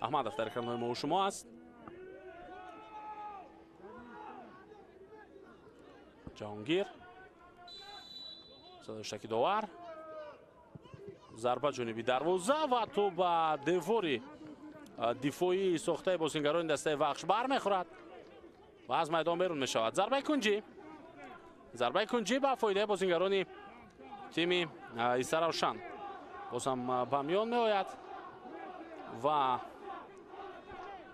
احمدов در اکران ما شما است. جهانگیر صداشتکی داور ضربه جانبی دروازه و تو با دیواری دفاعی ساخته بازیگران دسته وحش برمیخورد و از میدان بیرون میشود. ضربه کنجی با فایده بازیگران تیم سرافشان باز هم به میان میآید و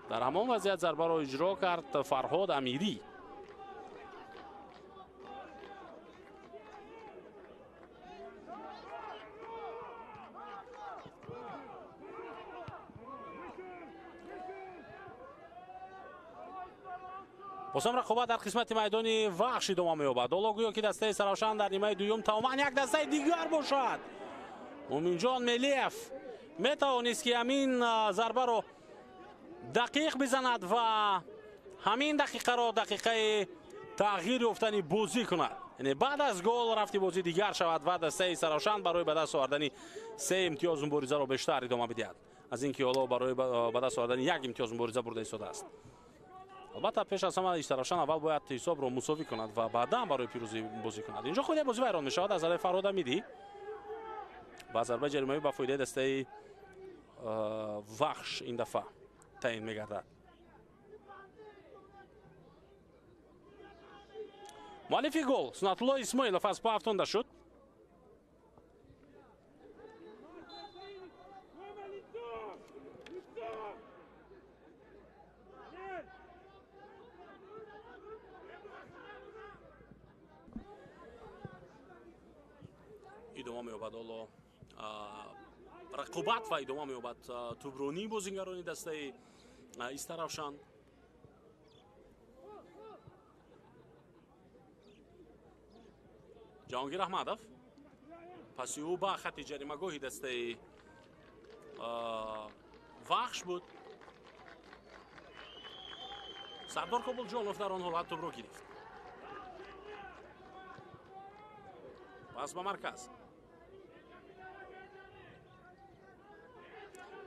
در همان وضعیت ضربه را اجرا کرد فرهاد امیری. بازم رقابت در قسمت میدانی وحش ادامه می‌یابد. حالا گویا که دسته سرافشان در نیمه دوم تماما یک دسته دیگر باشد. مومین جان ملیف میتوانست که همین ضربه رو دقیق بزند و همین دقیقه را دقیقه تغییر یافتن بازی کند. یعنی بعد از گل رفتی بازی دیگر شود و دسته سرافشان برای به دست آوردن 3 امتیاز مبارزه را بیشتر ادامه بدهد از اینکه حالا برای به دست آوردن 1 امتیاز مبارزه برده ایستاده است. البته پیش از همه سرافشان اول باید حساب را مساوی کند و بعدا برای پیروزی بازی کند. اینجا خود بازی ویران میشود از طرف فرهاد امیری با ضربه جریمه‌ای با فایده دسته وحش این دفعه تعیین میگردد. مؤلف گل سنت‌الله اسماعیلов از پا افتانده شد. ادامه می‌یابد حالا رقابت و ادامه می‌یابد توبرونی بازیگران دسته سرافشان. جهانگیر احمدов پسی او با خط جریمه‌گاهی دسته وحش بود. سردار کابل جانوف در آن حالت توپ را گرفت. پس به مرکز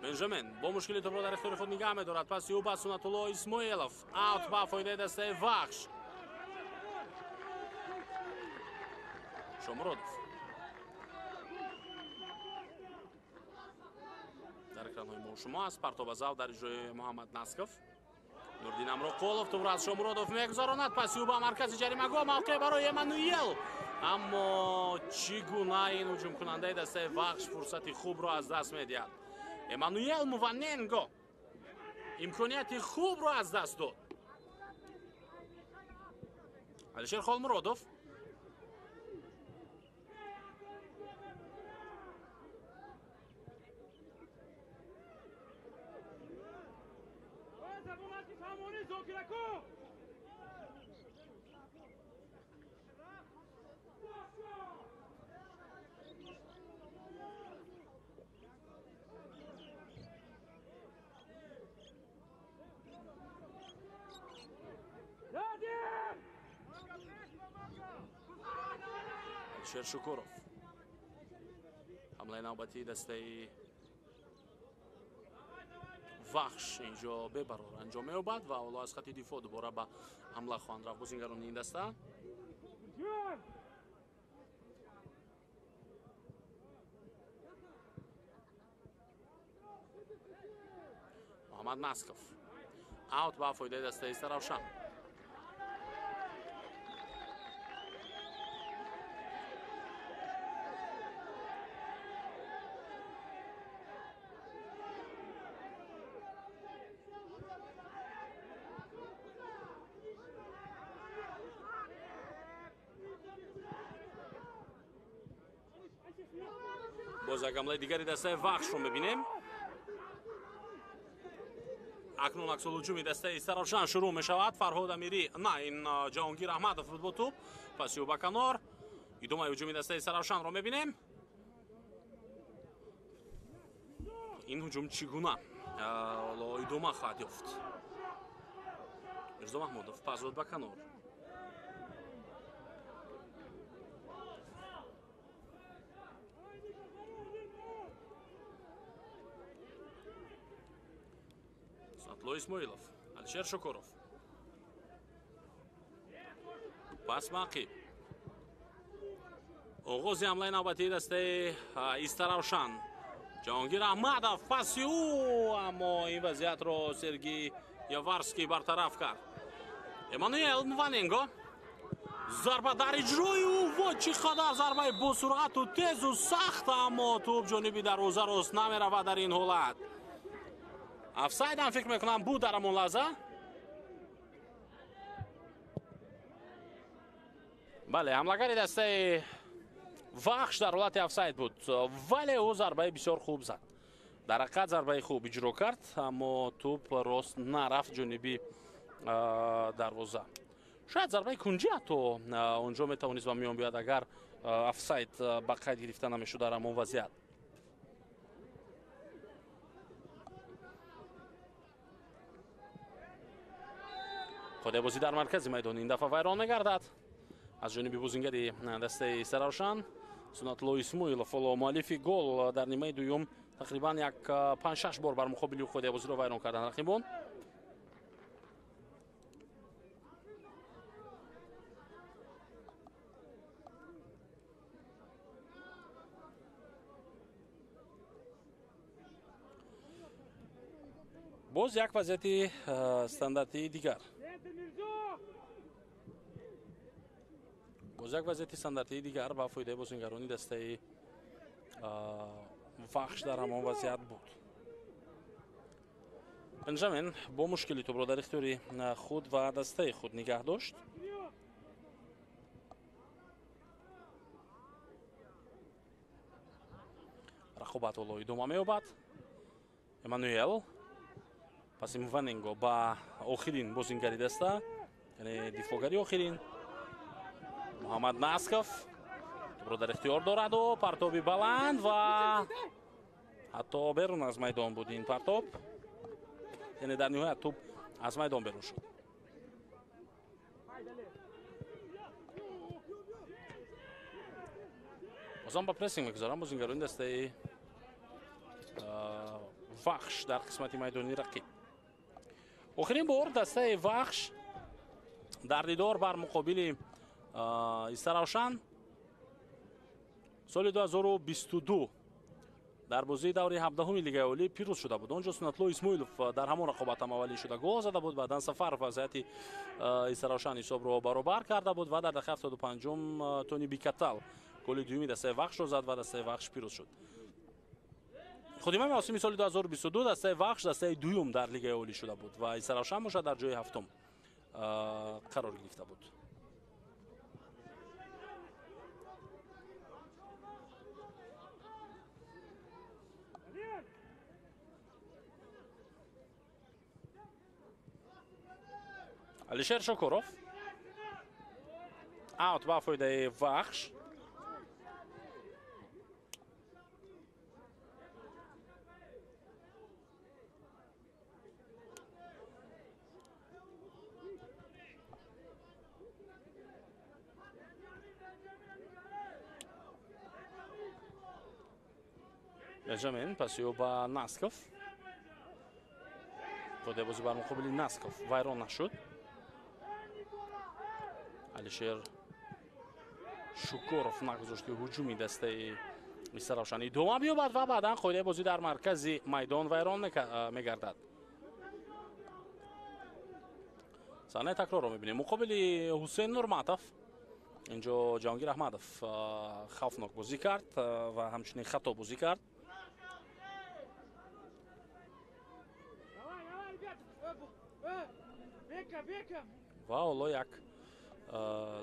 بنجامین با مشکلی توپ را در اختیار خود نگه می‌دارد. پس او با سنت‌الله اسماعیلov اوت با فایده دسته وحش. شمرودov در اکران‌های ما شما است. پرتاب از در اجرای محمد نسکوف. نوردین امروقولov توپ را از شمرودov می‌گذراند. پس او با مرکز جریمه‌گاه موقع برای امانوئل، اما چگونه این هجوم کننده دسته وحش فرصت خوب را از دست می‌دهد. امانوئل مواننگو امکانیت خوب را از دست داد. علیشیر خالمرودov شکورов حمله نوبتی دسته وحش اینجا ببرار انجام می‌یابد و حالا از خط دفاع دوباره به حمله خواهند رفت بازیگران این دسته. محمد نسکوف اوت با فایده دسته سرافشان. باز یک حمله دیگری دسته وخش رو میبینیم. اکنون عکس الهجومی دسته سرافشان شروع می شود. فرهاد امیری، نه، این جهانگیر احمدов بود با توپ، پس او به کنار. ادامه هجومی دسته سرافشان رو میبینیم. این هجوم چگونه ادامه خواهد یافت؟ میرزا محمودов پس داد به کنار. ساتلو اسماعیلov، الشیر شکورov، پس معقیب. آغاز حمله نوبتی دسته استرافشان، جهانگیر احمدov، پس او، اما این وضعیت رو سرگی یاورسکی برطرف کرد. امانوئل وانینگو، ضربه در اجرای او، و چقدر ضربه با سرعت و تیز و سخت، اما توپ جانب دروازه راست نمیرود. در این حالت افساید هم فکر میکنم بود در همون لحظه. بله، حملهگری دسته وخش در حالت افساید بود، ولی او ضربه بسیار خوب زد. در حقیقت ضربه خوب اجرا کرد، اما توپ راست نرفت جانبی دروازه. شاید ضربه کنجی حتی اونجا میتوانست به میان بیاد اگر افساید به قید گرفته نمیشد در همون وضعیت. خود بازی در مرکز میدان این دفعه ویران میگردد از جانب بازیگری دسته سرافشان. سناتلو اسماعیلov مؤلف گل در نیمه دوم تقریبا یک 5-6 بار بر مقابل خود بازی رو ویران کردن رقیبان. باز یک وضعیت استانداردی دیگر. باز یک وضعیت استانداردی دیگر با فایده بازیگران دسته وخش در همان وضعیت بود. بنجامین با مشکلی توپ را در اختیار خود و دسته خود نگه داشت. رقابت حالا ادامه می‌یابد. امانوئل، پس وانینگو با آخرین بازیگری دسته، یعنی دفاعگری آخرین، محمد ناسکوف توپ را در اختیار دارد و پرتابی بلند و حتی بیرون از میدان بود این پرتاب، یعنی در نهایت توپ از میدان بیرون شد. بازم با پرسینگ میگذارم بازیگران دسته وخش در قسمت میدانی رقیب. آخرین بار دسته وخش در دیدار بر مقابل استرافشان سال 2022 در بازی دوره 17 لیگ اولی پیروز شده بود. اونجا سناتلو اسماعیلov در همون رقابت هم اولی شده گل زده بود، بعداً سفر وضعیت استرافشان حساب رو برابر کرده بود و در دقیقه 75 تونی بیکتال گل دومی دسته وخش رو زد و دسته وخش پیروز شد. خود امام عاصمی سال 2022 دسته وخش دسته دوم در لیگ اولی شده بود و استرافشان موشه در جای هفتم قرار گرفته بود. الشیر شکورov اوت با فایده وخش. بنجامین پس او با ناسکوف، خود بازی بر مقابل ناسکوف ویران نشد. الشیر شکورov نگذاشت که هجومی دسته استرافشان ادامه بیابد و بعدا خود بازی در مرکز میدان ویران میگردد. صحنه تکرار رو میبینیم مقابل حسین نورماتov. اینجا جهانگیر احمدov خوفناک بازی کرد و همچنین خطا بازی کرد. و حالا یک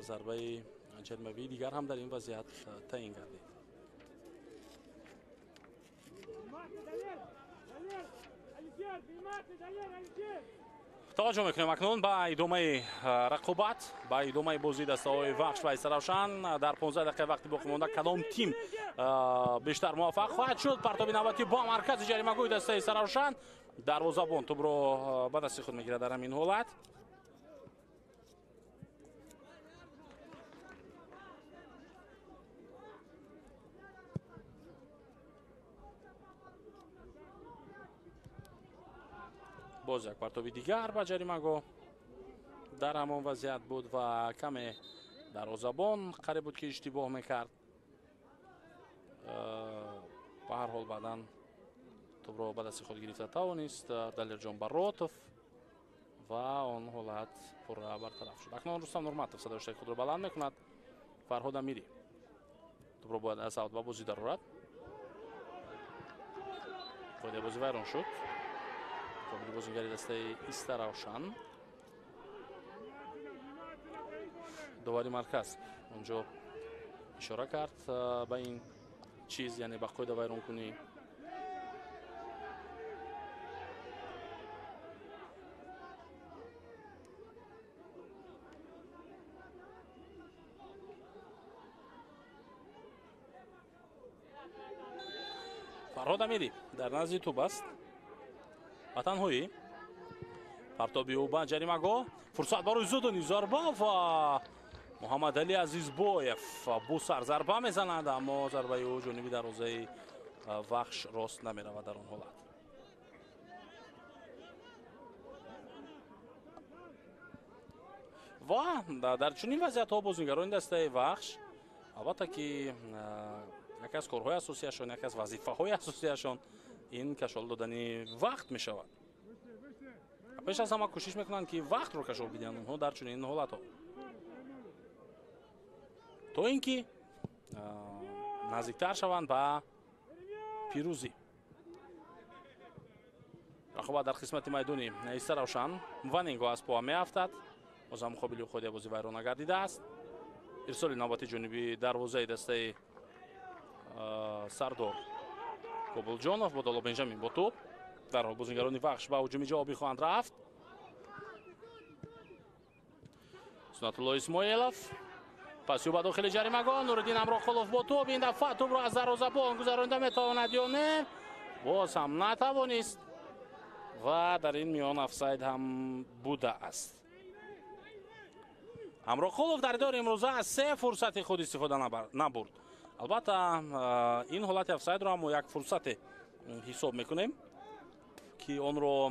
ضربه جرموی دیگر هم در این وضعیت تعیین گردید. توجه میکنیم اکنون به ادامه رقابت، به ادامه بازی دسته‌های وحش و ایسرافشان. در 15 دقیقه وقتی باقی مانده کدام تیم بیشتر موفق خواهد شد؟ پرتاب نوبتی با مرکز جریمه‌گوی دسته ایسرافشان، دروازه‌بان توپ رو به دست خود میگیره در همین حالت. باز یک پرتابی دیگر به جریمه‌گاه در همان وضعیت بود و کم دروازه‌بان قریب بود که اشتباه میکرد. به هر حال بعداً توپ رو به دست خود گرفته توانست دلیرجان باروتوف و آن حالت پر برطرف شد. اکنون رستم نورمتوف صدای خود رو بلند میکند. فرهاد امیری توپ رو باید از اوت به بازی دارد. باید بازی ویران شد. قابل بازیگری دسته ایستراوشان. دوباره مرکز اونجا اشاره کرد به این چیز، یعنی به قید ویران کنی. فرهاد امیری در نزد توپ است. به تنهایی پرتابی او به جریمه‌گاه، فرصت برای زدن ضربه و محمد علی عزیزبایف بو سر ضربه میزند، اما ضربه او جانبی دروازه وحش راست نمیرود در آن حالت. و در چنین وضعیت‌ها بازیگران دسته وحش البته که یکی از کارهای اساسیشان، یکی از وظیفه‌های اساسیشان این کشال دادن وقت میشود. پیش از همه کوشش میکنند که وقت رو کشال بدن اونها در چنین حالت‌ها، تا اینکه نزدیکتر شوند به پیروزی. رقابت در قسمت میدانی ایستراوشان وانینگو از پا میافتد. باز هم مقابل خود بازی ویران گردیده است. ارسال نوبتی جانبی دروازه دسته سردار کوبلجانوف با دالا بنجامین با توپ. در حال بازیگران وحش به هجوم جوابی خواهند رفت. سنت‌الله اسماعیلوف پاسیو به داخل جریمه‌گاه. نورالدین امراخلوف با توپ، این دفعه توپ را از دروازه‌بان گذرانده میتواند یا نه، باز هم نتوانست و در این میان افساید هم بوده است. امراخلوف در دور امروزه از 3 فرصت خود استفاده نبرد. البته این حالت افساید را ما یک فرصت حساب میکنیم که آن را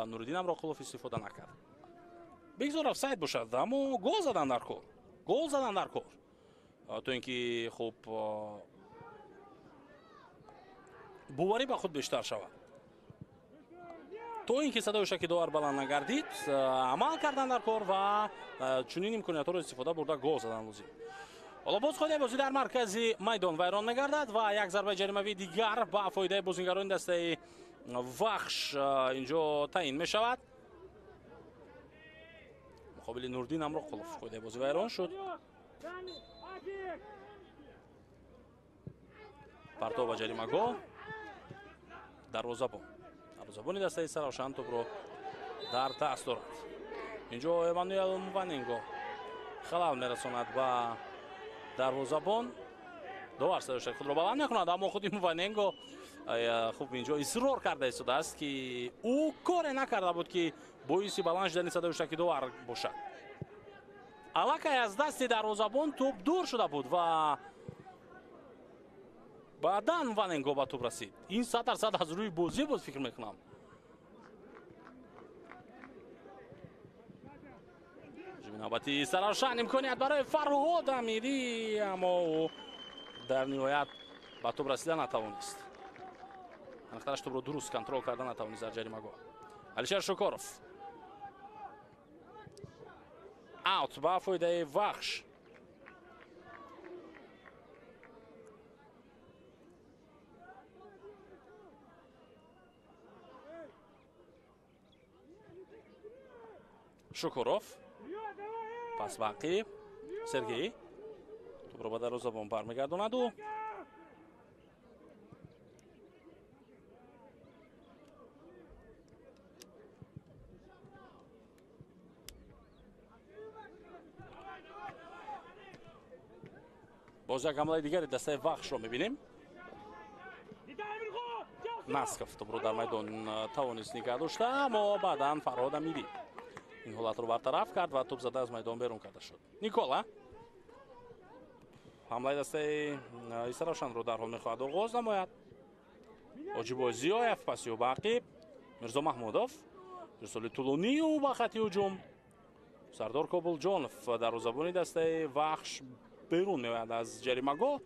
نورالدین امراخلوف استفاده نکرد. بگذار افساید باشد، اما گل زدن در کار، گل زدن در کار، تو اینکه خب باوری به خود بیشتر شود، تو اینکه صدای شکی داور بلند نگردید، عمل کردن در کار و چنین امکانیت را استفاده برده گل زدن بازی. حالا باز خود بازی در مرکز میدان ویران میگردد و یک ضربه جریمه‌ای دیگر با فایده بازیگران دسته وحش اینجا تعیین می شود. مقابل نورالدین امراخلوف خود بازی ویران شد. پرتاب جریمه‌گاه، دروازه‌بان دسته ایستراوشان توپ رو در دست دارد. اینجا امانوئل موانینگو خلال میرساند به دروازه‌بان. داور صدای خود را بلند میکند، اما خود موانینگو خوب اینجا اصرار کرده است که او کار نکرده بود که باعث بلند شدن صدای شکی داور باشد. الکی از دست دروازه‌بان توپ دور شده بود و بعداً وانینگو به توپ رسید. این 100% از روی بازی بود فکر میکنم. نوبتی ایستراوشان، امکانیت برای فرهاد امیری، اما او در نهایت به توپ رسیدن نتوانست. نخترش توپ رو درست کنترل کردن نتوانست در جریمه‌گاه. علیشیر شکاروف اوت با فایده وحش. شکاروف پس باقی سرگئی توپ رو به دروازه‌بان برمیگرداند و باز یک حمله دیگری دسته وخش رو میبینیم. Насков добро дар майдон тавонист нигоҳ дошта, аммо баъдан Фарҳод Амирӣ ин ҳолатро бартараф кард ва тӯб зада аз майдон берун карда шуд. Никола ҳамлаи дастаи Исаравшанро дарҳол мехоҳад оғоз намояд. Ҳоҷибой Зиёев, паси баъқиб Мирзо Маҳмудов ирсоли тӯлонию ба хати ҳуҷум. Сардор Кобулҷонов дарвозабони дастаи вахш берун меояд аз ҷаримагоҳ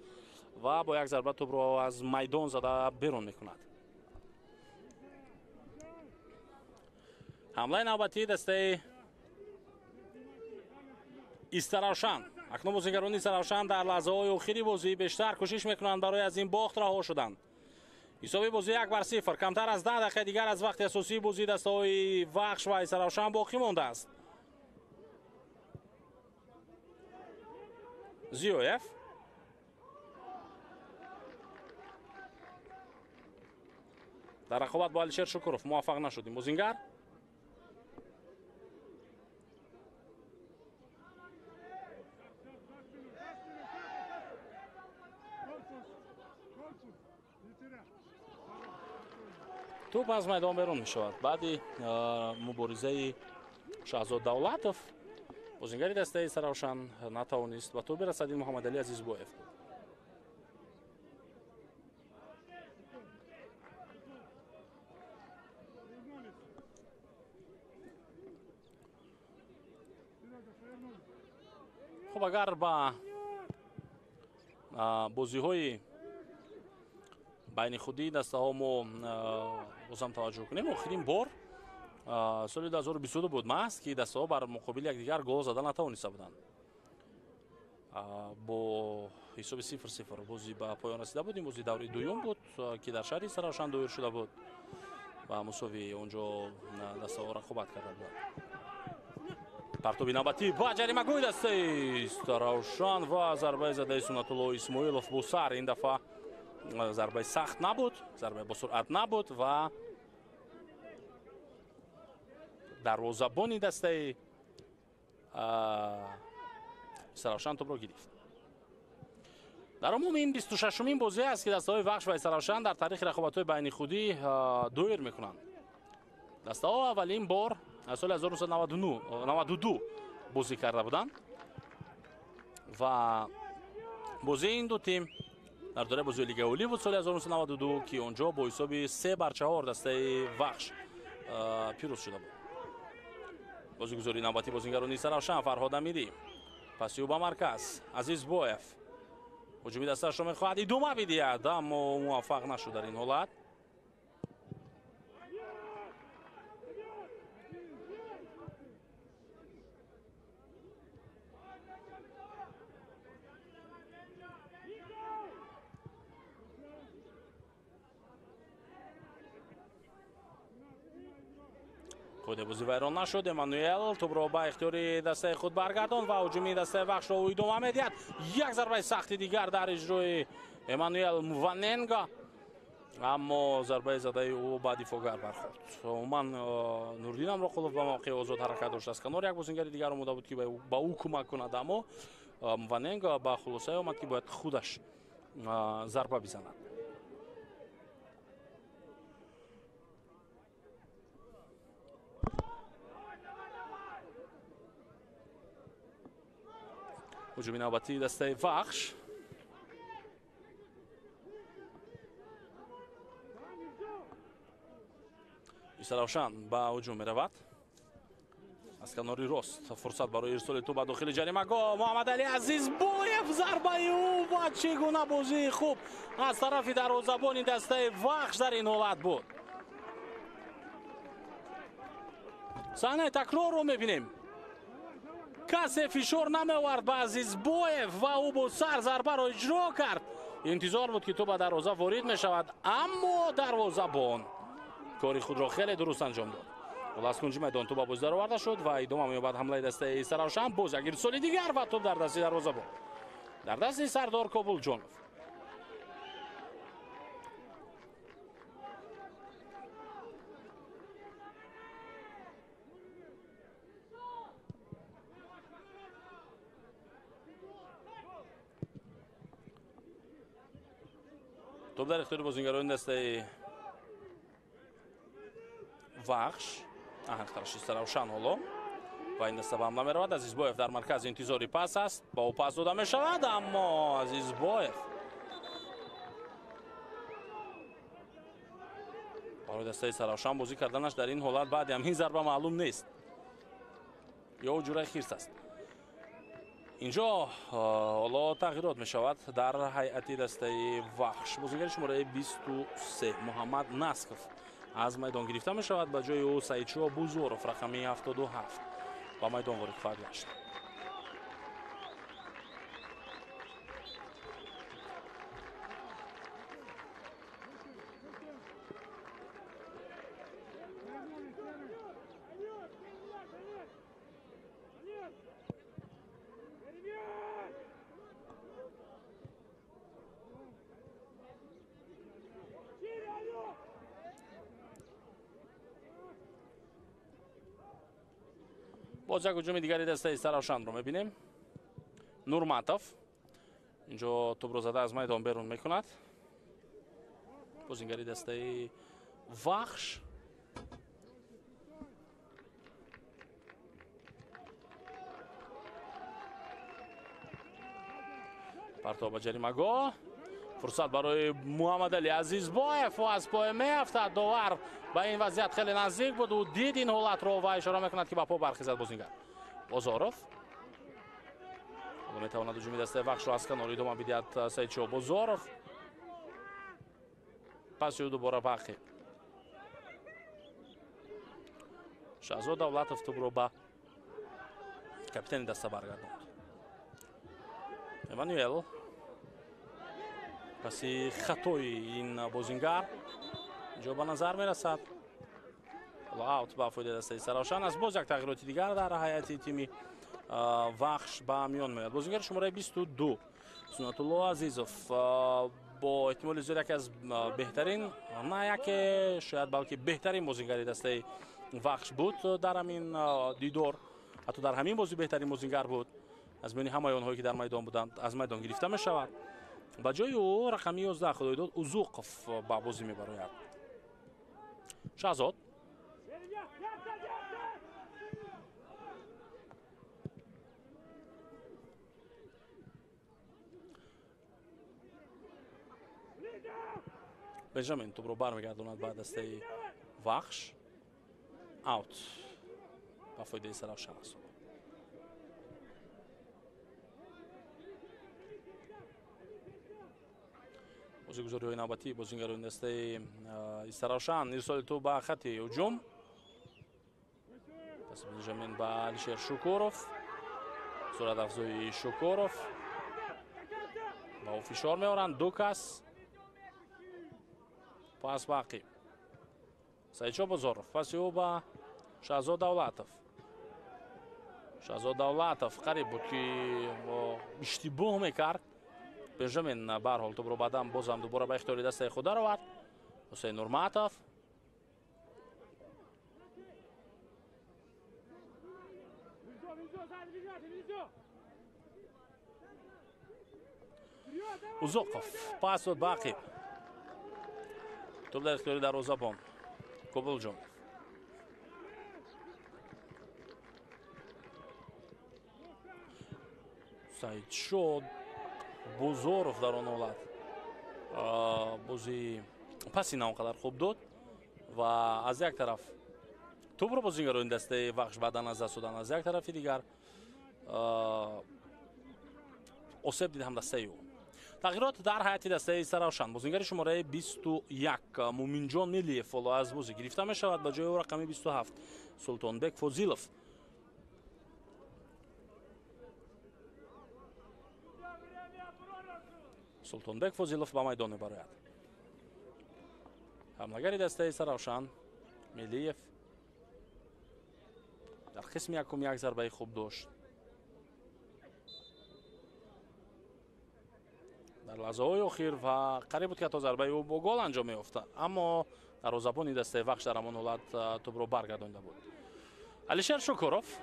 ва бо як зарба тӯбро аз майдон зада берун мекунад. ҳамлаи навбатии дастаи Истаравшан. акнун бозигарони Истаравшан дар лаҳзаҳои охири бозӣ бештар кӯшиш мекунанд барои аз ин бохт раҳо шудан. ҳисоби бозӣ 1-0, камтар аз 10 дақиқа дигар аз вақти асосии бозии дастаҳои вахш ва Истаравшан боқӣ мондааст. Зиёев дар рақобат бо Алишер Шукуров муваффақ нашуд ин бозингар. توپ از میدان بیرون می شود. بعدی مبارزه شهزاد دولتов بازیگری دسته استراوشان نتوانست و توپ برسد. این محمد علی عزیزبویف بود. خب اگر با بازی‌های بین خودی دسته ها ما بازم توجه کنیم. آخرین بار سال 2022 بود ماست که دسته ها بر مقابل یکدیگر گل زدن نتوانسته بودند. با حساب 0-0 بازی به پایان رسیده بود. این بازی دوره دوم بود که در شهر استراوشان دایر شده بود و مساوی اونجا دسته ها رقابت کرده بود. پرتوبی نوبتی با جریمه‌گوی دسته استراوشان و ضربه زده سنت‌الله اسماعیلوف با سر. این دفعه ضربه سخت نبود، ضربه با سرعت نبود و دروازه‌بان دسته استراوشان توپ را گرفت. در عموم این 26مین بازی است که دسته‌های وخش و استراوشان در تاریخ رقابت‌های بین خودی دایر می‌کنند. دسته‌ها اولین بار از سال 1992 بازی کرده بودند و بازی این دو تیم در دوره بازی لیگ اولی بود سال 1992 که اونجا با حساب 3-4 دسته وخش پیروز شده بود. بازیگزاری نوبتی بازیگران استراوشان فرهاد امیری، پسی او به مرکز عزیزبویف هجومی دستش رو میخواهد ادامه بدهد اما موفق نشد در این حالت. خود بازی ویران نشد. امانوئل توپ را به اختیار دسته خود برگرداند و هجومی دسته وخش را ادامه میدهد. یک ضربه سخت دیگر در اجرای امانوئل مواننگا اما ضربه زده او به دفاعگر برخورد. عموما نوردین امراقلوف به موقع آزاد حرکت داشت. از کنار یک بازیگر دیگر آمده بود که به او کمک کند اما مواننگا به خلاصه آمد که باید خودش ضربه بزند. هجومی نوبتی دسته وخش استراوشان به هجوم میرود. از کناری راست فرصت برای ارسال توپ به داخل جریمه‌گاه. محمد علی عزیزبویف ضربه او و چگونه بازی خوب از طرف دروازه‌بان دسته وخش در این حالت بود. صحنه تکرار رو میبینیم. کسی فشار نمی‌آورد به عزیزبویف و او با سر ضربه را اجرا کرد. انتظار بود که توپ به دروازه وارد می‌شود اما دروازه‌بان کاری خود را خیلی درست انجام داد. حالا از کنج میدان توپ به بازی درآورده شد و ادامه می‌یابد حمله دسته استراوشان. باز یک ارسال دیگر و توپ در دست دروازه‌بان در دست سردار کابولجانوف. توپ در اختیار بازیگران دسته وخش. خراشی روشن حالا و این دسته به حمله میرود. عزیزباєв در مرکز انتظاری پاس است. با او پاس داده میشود اما عزیزباєв برای دسته سراوشان بازی کردنش در این حالت بعد همین ضربه معلوم نیست یا جورای خیرس است. اینجا حالا تغییرات می شود در هیئت دسته وخش. بازیگر شماره 23 محمد نسکف از میدان گرفته می شود. به جای او سعیدشاه بوزورف رقمی 77 با میدان وارد خواهد گشت. باز یک هجوم دیگری دسته سراوشان رو میبینیم. نورماتوف اینجا توپ رو زده از میدان بیرون میکند. بازیگری دسته وخش پرتاب جریمه‌گاه. فرصت برای محمد علی عزیزباєв و از پای میافتد. داور به این وضعیت خیلی نزدیک بود و دید این حالت رو و اشاره میکند که با پا برخیزد بازیگر بازارف. حالا میتواند هجوم دسته وخش رو از کنار ادامه بدهد. سعیدشاه بازارف پس دوباره باقی شهزاد دولتов توپ رو به کاپیتان دسته برگرداند. امانوئل پسی خطای این بازیگر اینجا به نظر میرسد. حالا اوت با فایده دسته سراوشان از باز یک تغییرات دیگر در هیئت تیمی وخش به میان میاد. بازیگر شماره 22 سنت الله عزیزوف با احتمال زیاد یکی از بهترین نه یکی شاید بلکه بهترین بازیگر دسته وخش بود در همین دیدار. حتی در همین بازی بهترین بازیگر بود از بین همه آنهایی که در میدان بودند. از میدان گرفته می شود. با جای او رقمی 11 خدایداد اوزوقف با بازی می براید. شهزاد بنجامین توپ رو برمیگرداند بعد دسته وخش. اوت با فایده سراوشان است. بازیگزاری های نوبتی بازیگران دسته سراوشان ارسال توپ به خط هجوم. پس بنجامین با علیشیر شکوروف سرعت افزایی شکوروف با او فشار میارند. دو کس پاس باقی سعیدشاه بازارف پس او با شهزاد دولتов. شهزاد دولتов قریب بود که اشتباه میکرد. بنجامین به هر حال توپ رو بعداً بازم دوباره به اختیار دسته خود آورد. حسین نورماتوف اوزوقف پاس داد باقی توپ در اختیار دروازه‌بان کوبلجون. سعیدشاه بوزورف در آن حالت بازی پسی نه اونقدر خوب داد و از یک طرف توپ رو بازیگران دسته وخش بعداً از دست دادن. از یک طرف دیگر آسیب دید هم دسته او. تغییرات در هیئت دسته سراوشان. بازیگر شماره 21 مومینجان میلیف از بازی گرفته می شود. به جای او رقمی 27 سلطانبک فوزیلوف. سلطانبک فوزیلوف به میدان میبراید. حملهگری دسته سراوشان میلیف در قسم یکم یک ضربه خوب داشت. در لحظه های اخیر و قریب بود که تا ضربه او با گل انجام میافتاد اما دروازه‌بان دسته وخش در همان حالت توپ رو برگردانده بود. علیشیر شکوروف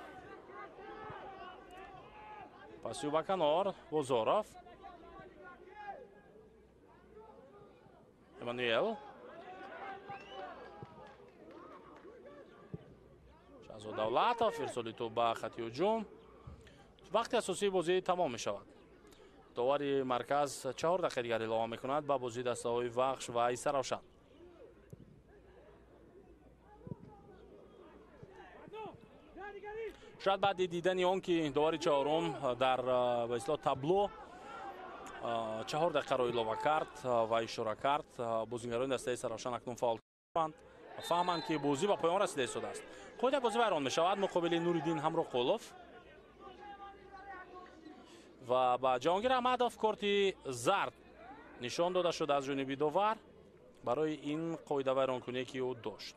پس او به کنار بازارف امانوئل شهزاد давлатов ارسالی توپ به خط هجوم. وقت اساسی بازی تمام می شود. داوری مرکز 4 دقیقه دیگر اعلام میکند به بازی دسته‌های وخش و ایسا روشن. شاید بعد دیدن اون که داوری چهارم در به اصطلاح تابلو 4 دقیقه رو اضافه کرد و اشاره کرد، بازیگران دسته ایسا روشن اکنون فاول کردند و فهمند که بازی به پایان رسیده شده است. خود بازی ویران می شود مقابل نوریدین همراقولوف و با جهانگیر احمدوف کارت زرد نشان داده شد از جانب داور برای این قاعده ویرانکنی که او داشت.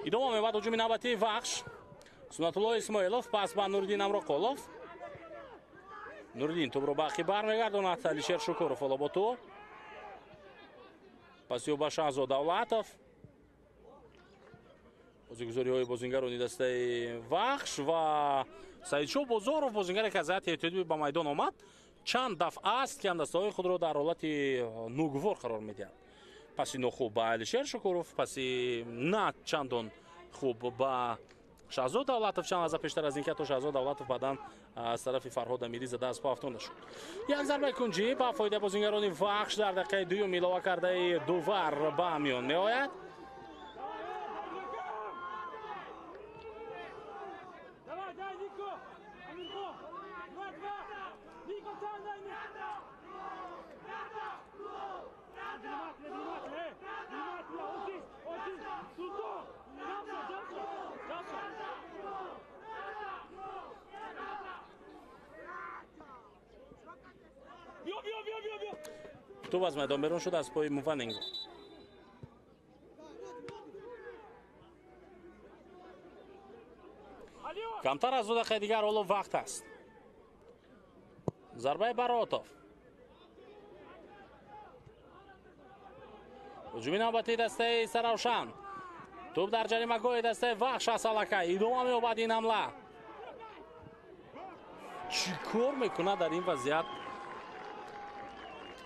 ادامه می‌یابد هجوم نوبتی وخش. سنت‌الله اسماعیلوف پس به نوریدین همراقولوف. نوریدین توپ رو به عقب برمیگرداند. علیشیر شکورов حالا با توپ. پس او به شهزاد давлатов. بازیگزاری‌های بازیگران دسته وخش و سعیدشاه بازارов بازیگری که از هیئت احتیاطی به میدان آمد چند دفعه است که دسته‌های خود را در حالت نوگوار قرار می‌دهد. پس اینو خوب به علیشیر شکورов، پس نه چندان خوب به شهزاد давлатов. چند از پیشتر از این که تو شهزاد давлатов بعداً از طرف فرهاد امیری زده از پا افتاده شد. یک ضربه کنجی با فایده بازیگران وخش در دقیقه دوم اضافه کرده داور به میان میآید. توپ از میدان بیرون شد از پای موفنینگو. کمتر از 2 دقیقه دیگر حالا وقت است. ضربه براتوف. هجومی نوبتی دسته ایسا روشن. توپ در جریمه‌گاه دسته وخش است. ادامه می‌یابد این حمله. چی کار میکنه در این وضعیت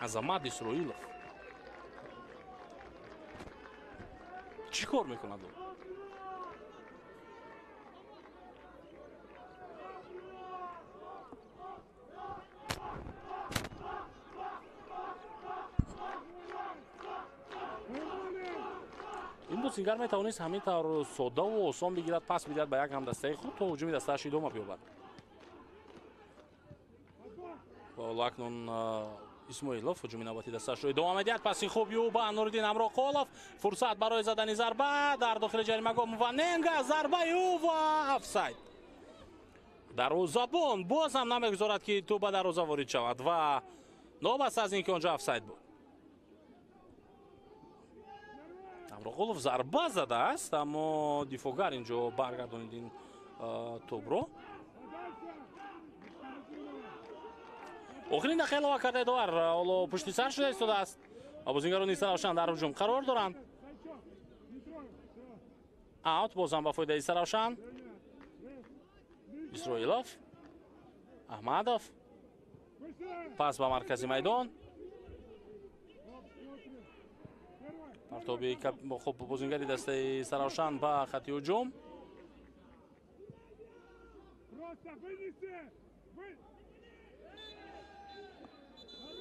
عظمت اسرائیلوف؟ چی کار میکنه دو؟ این بازیگر میتوانست همین طور ساده و آسان بگیرد پس بدهد به یک همدسته خود تا هجوم دسته‌اش ادامه بیابد. اکنون اسماعیلوف هجوم نوبتی دستش رو ادامه میدهد. پس خوب یو به نوریدین همراقولوف. فرصت برای زدن ضربه در داخل جریمه‌گاه موفنینگ. ضربه یو و افساید. دروازه‌بان باز هم نمیگذارد که توپ به دروازه وارد شود و نابسته از اینکه آنجا افساید بود. همراقولوف ضربه زده است اما دفاعگر اینجا برگردانید این توپ رو. آخرین دقیقه اضافه کرده داور حالا پشت سر شده ایستاده است. بازیگران ایسا روشن در هجوم قرار دارند. اوت باز هم با فایده ایسا روشن. اسرائیلوف، احمدوف، پس به مرکزی میدان. پرتابی خوب بازیگری دسته ایسا روشن به خط هجوم.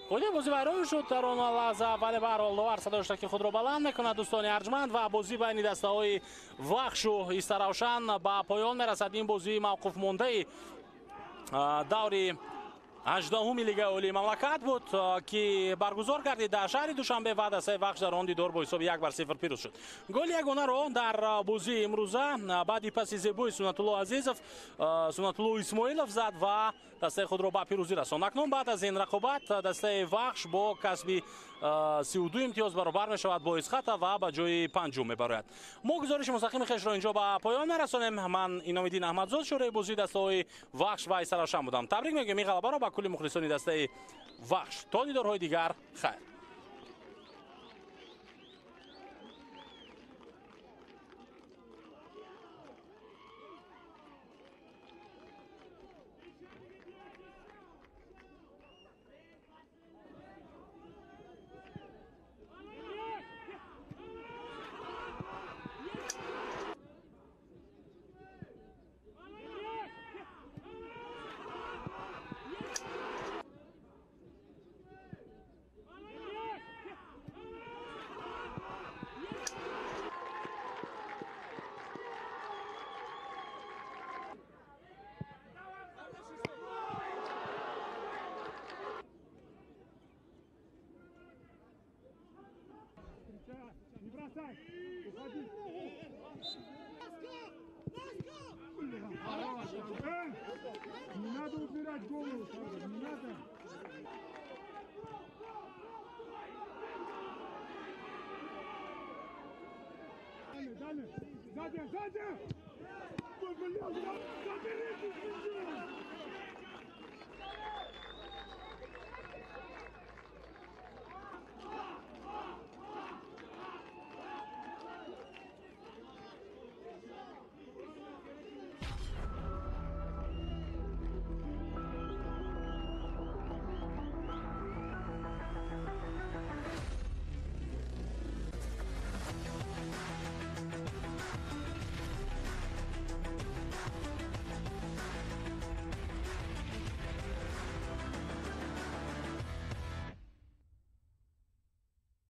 خودی بازی ویران شد در آن لحظه ولی به هر حال داور صدای داشته که خود را بلند میکند. دوستان ارجمند و بازی بین دسته های وخش و ایسا روشن به پایان میرسد. این بازی موقوف مانده دوری 18 لیگ عالی مملکت بود که برگزار گردید در شهر دوشنبه و دسته وخش در آن دیدار با حساب 1-0 پیروز شد. گل یگانه را در بازی امروزه بعد پس زیبای سنت‌الله عزیزов سنت‌الله اسماعیلوف زد و دسته خود را به پیروزی رساند. اکنون بعد از این رقابت دسته وخش با کسب 32 امتیاز برابر می شود با اسخط و به جای پنجم می براید. ما گزارش مستقیم خیش را اینجا به پایان میرسانیم. من اینامدین احمدزاد شورای بازی دسته های وخش و ایسا روشن بودم. تبریک میگم این غلبه را به کل مخلصان دسته وخش. تا دیدارهای دیگر خیر. Не бросай! Уходи! Не надо убирать голову, не надо! Далее! Сзади! Заберите!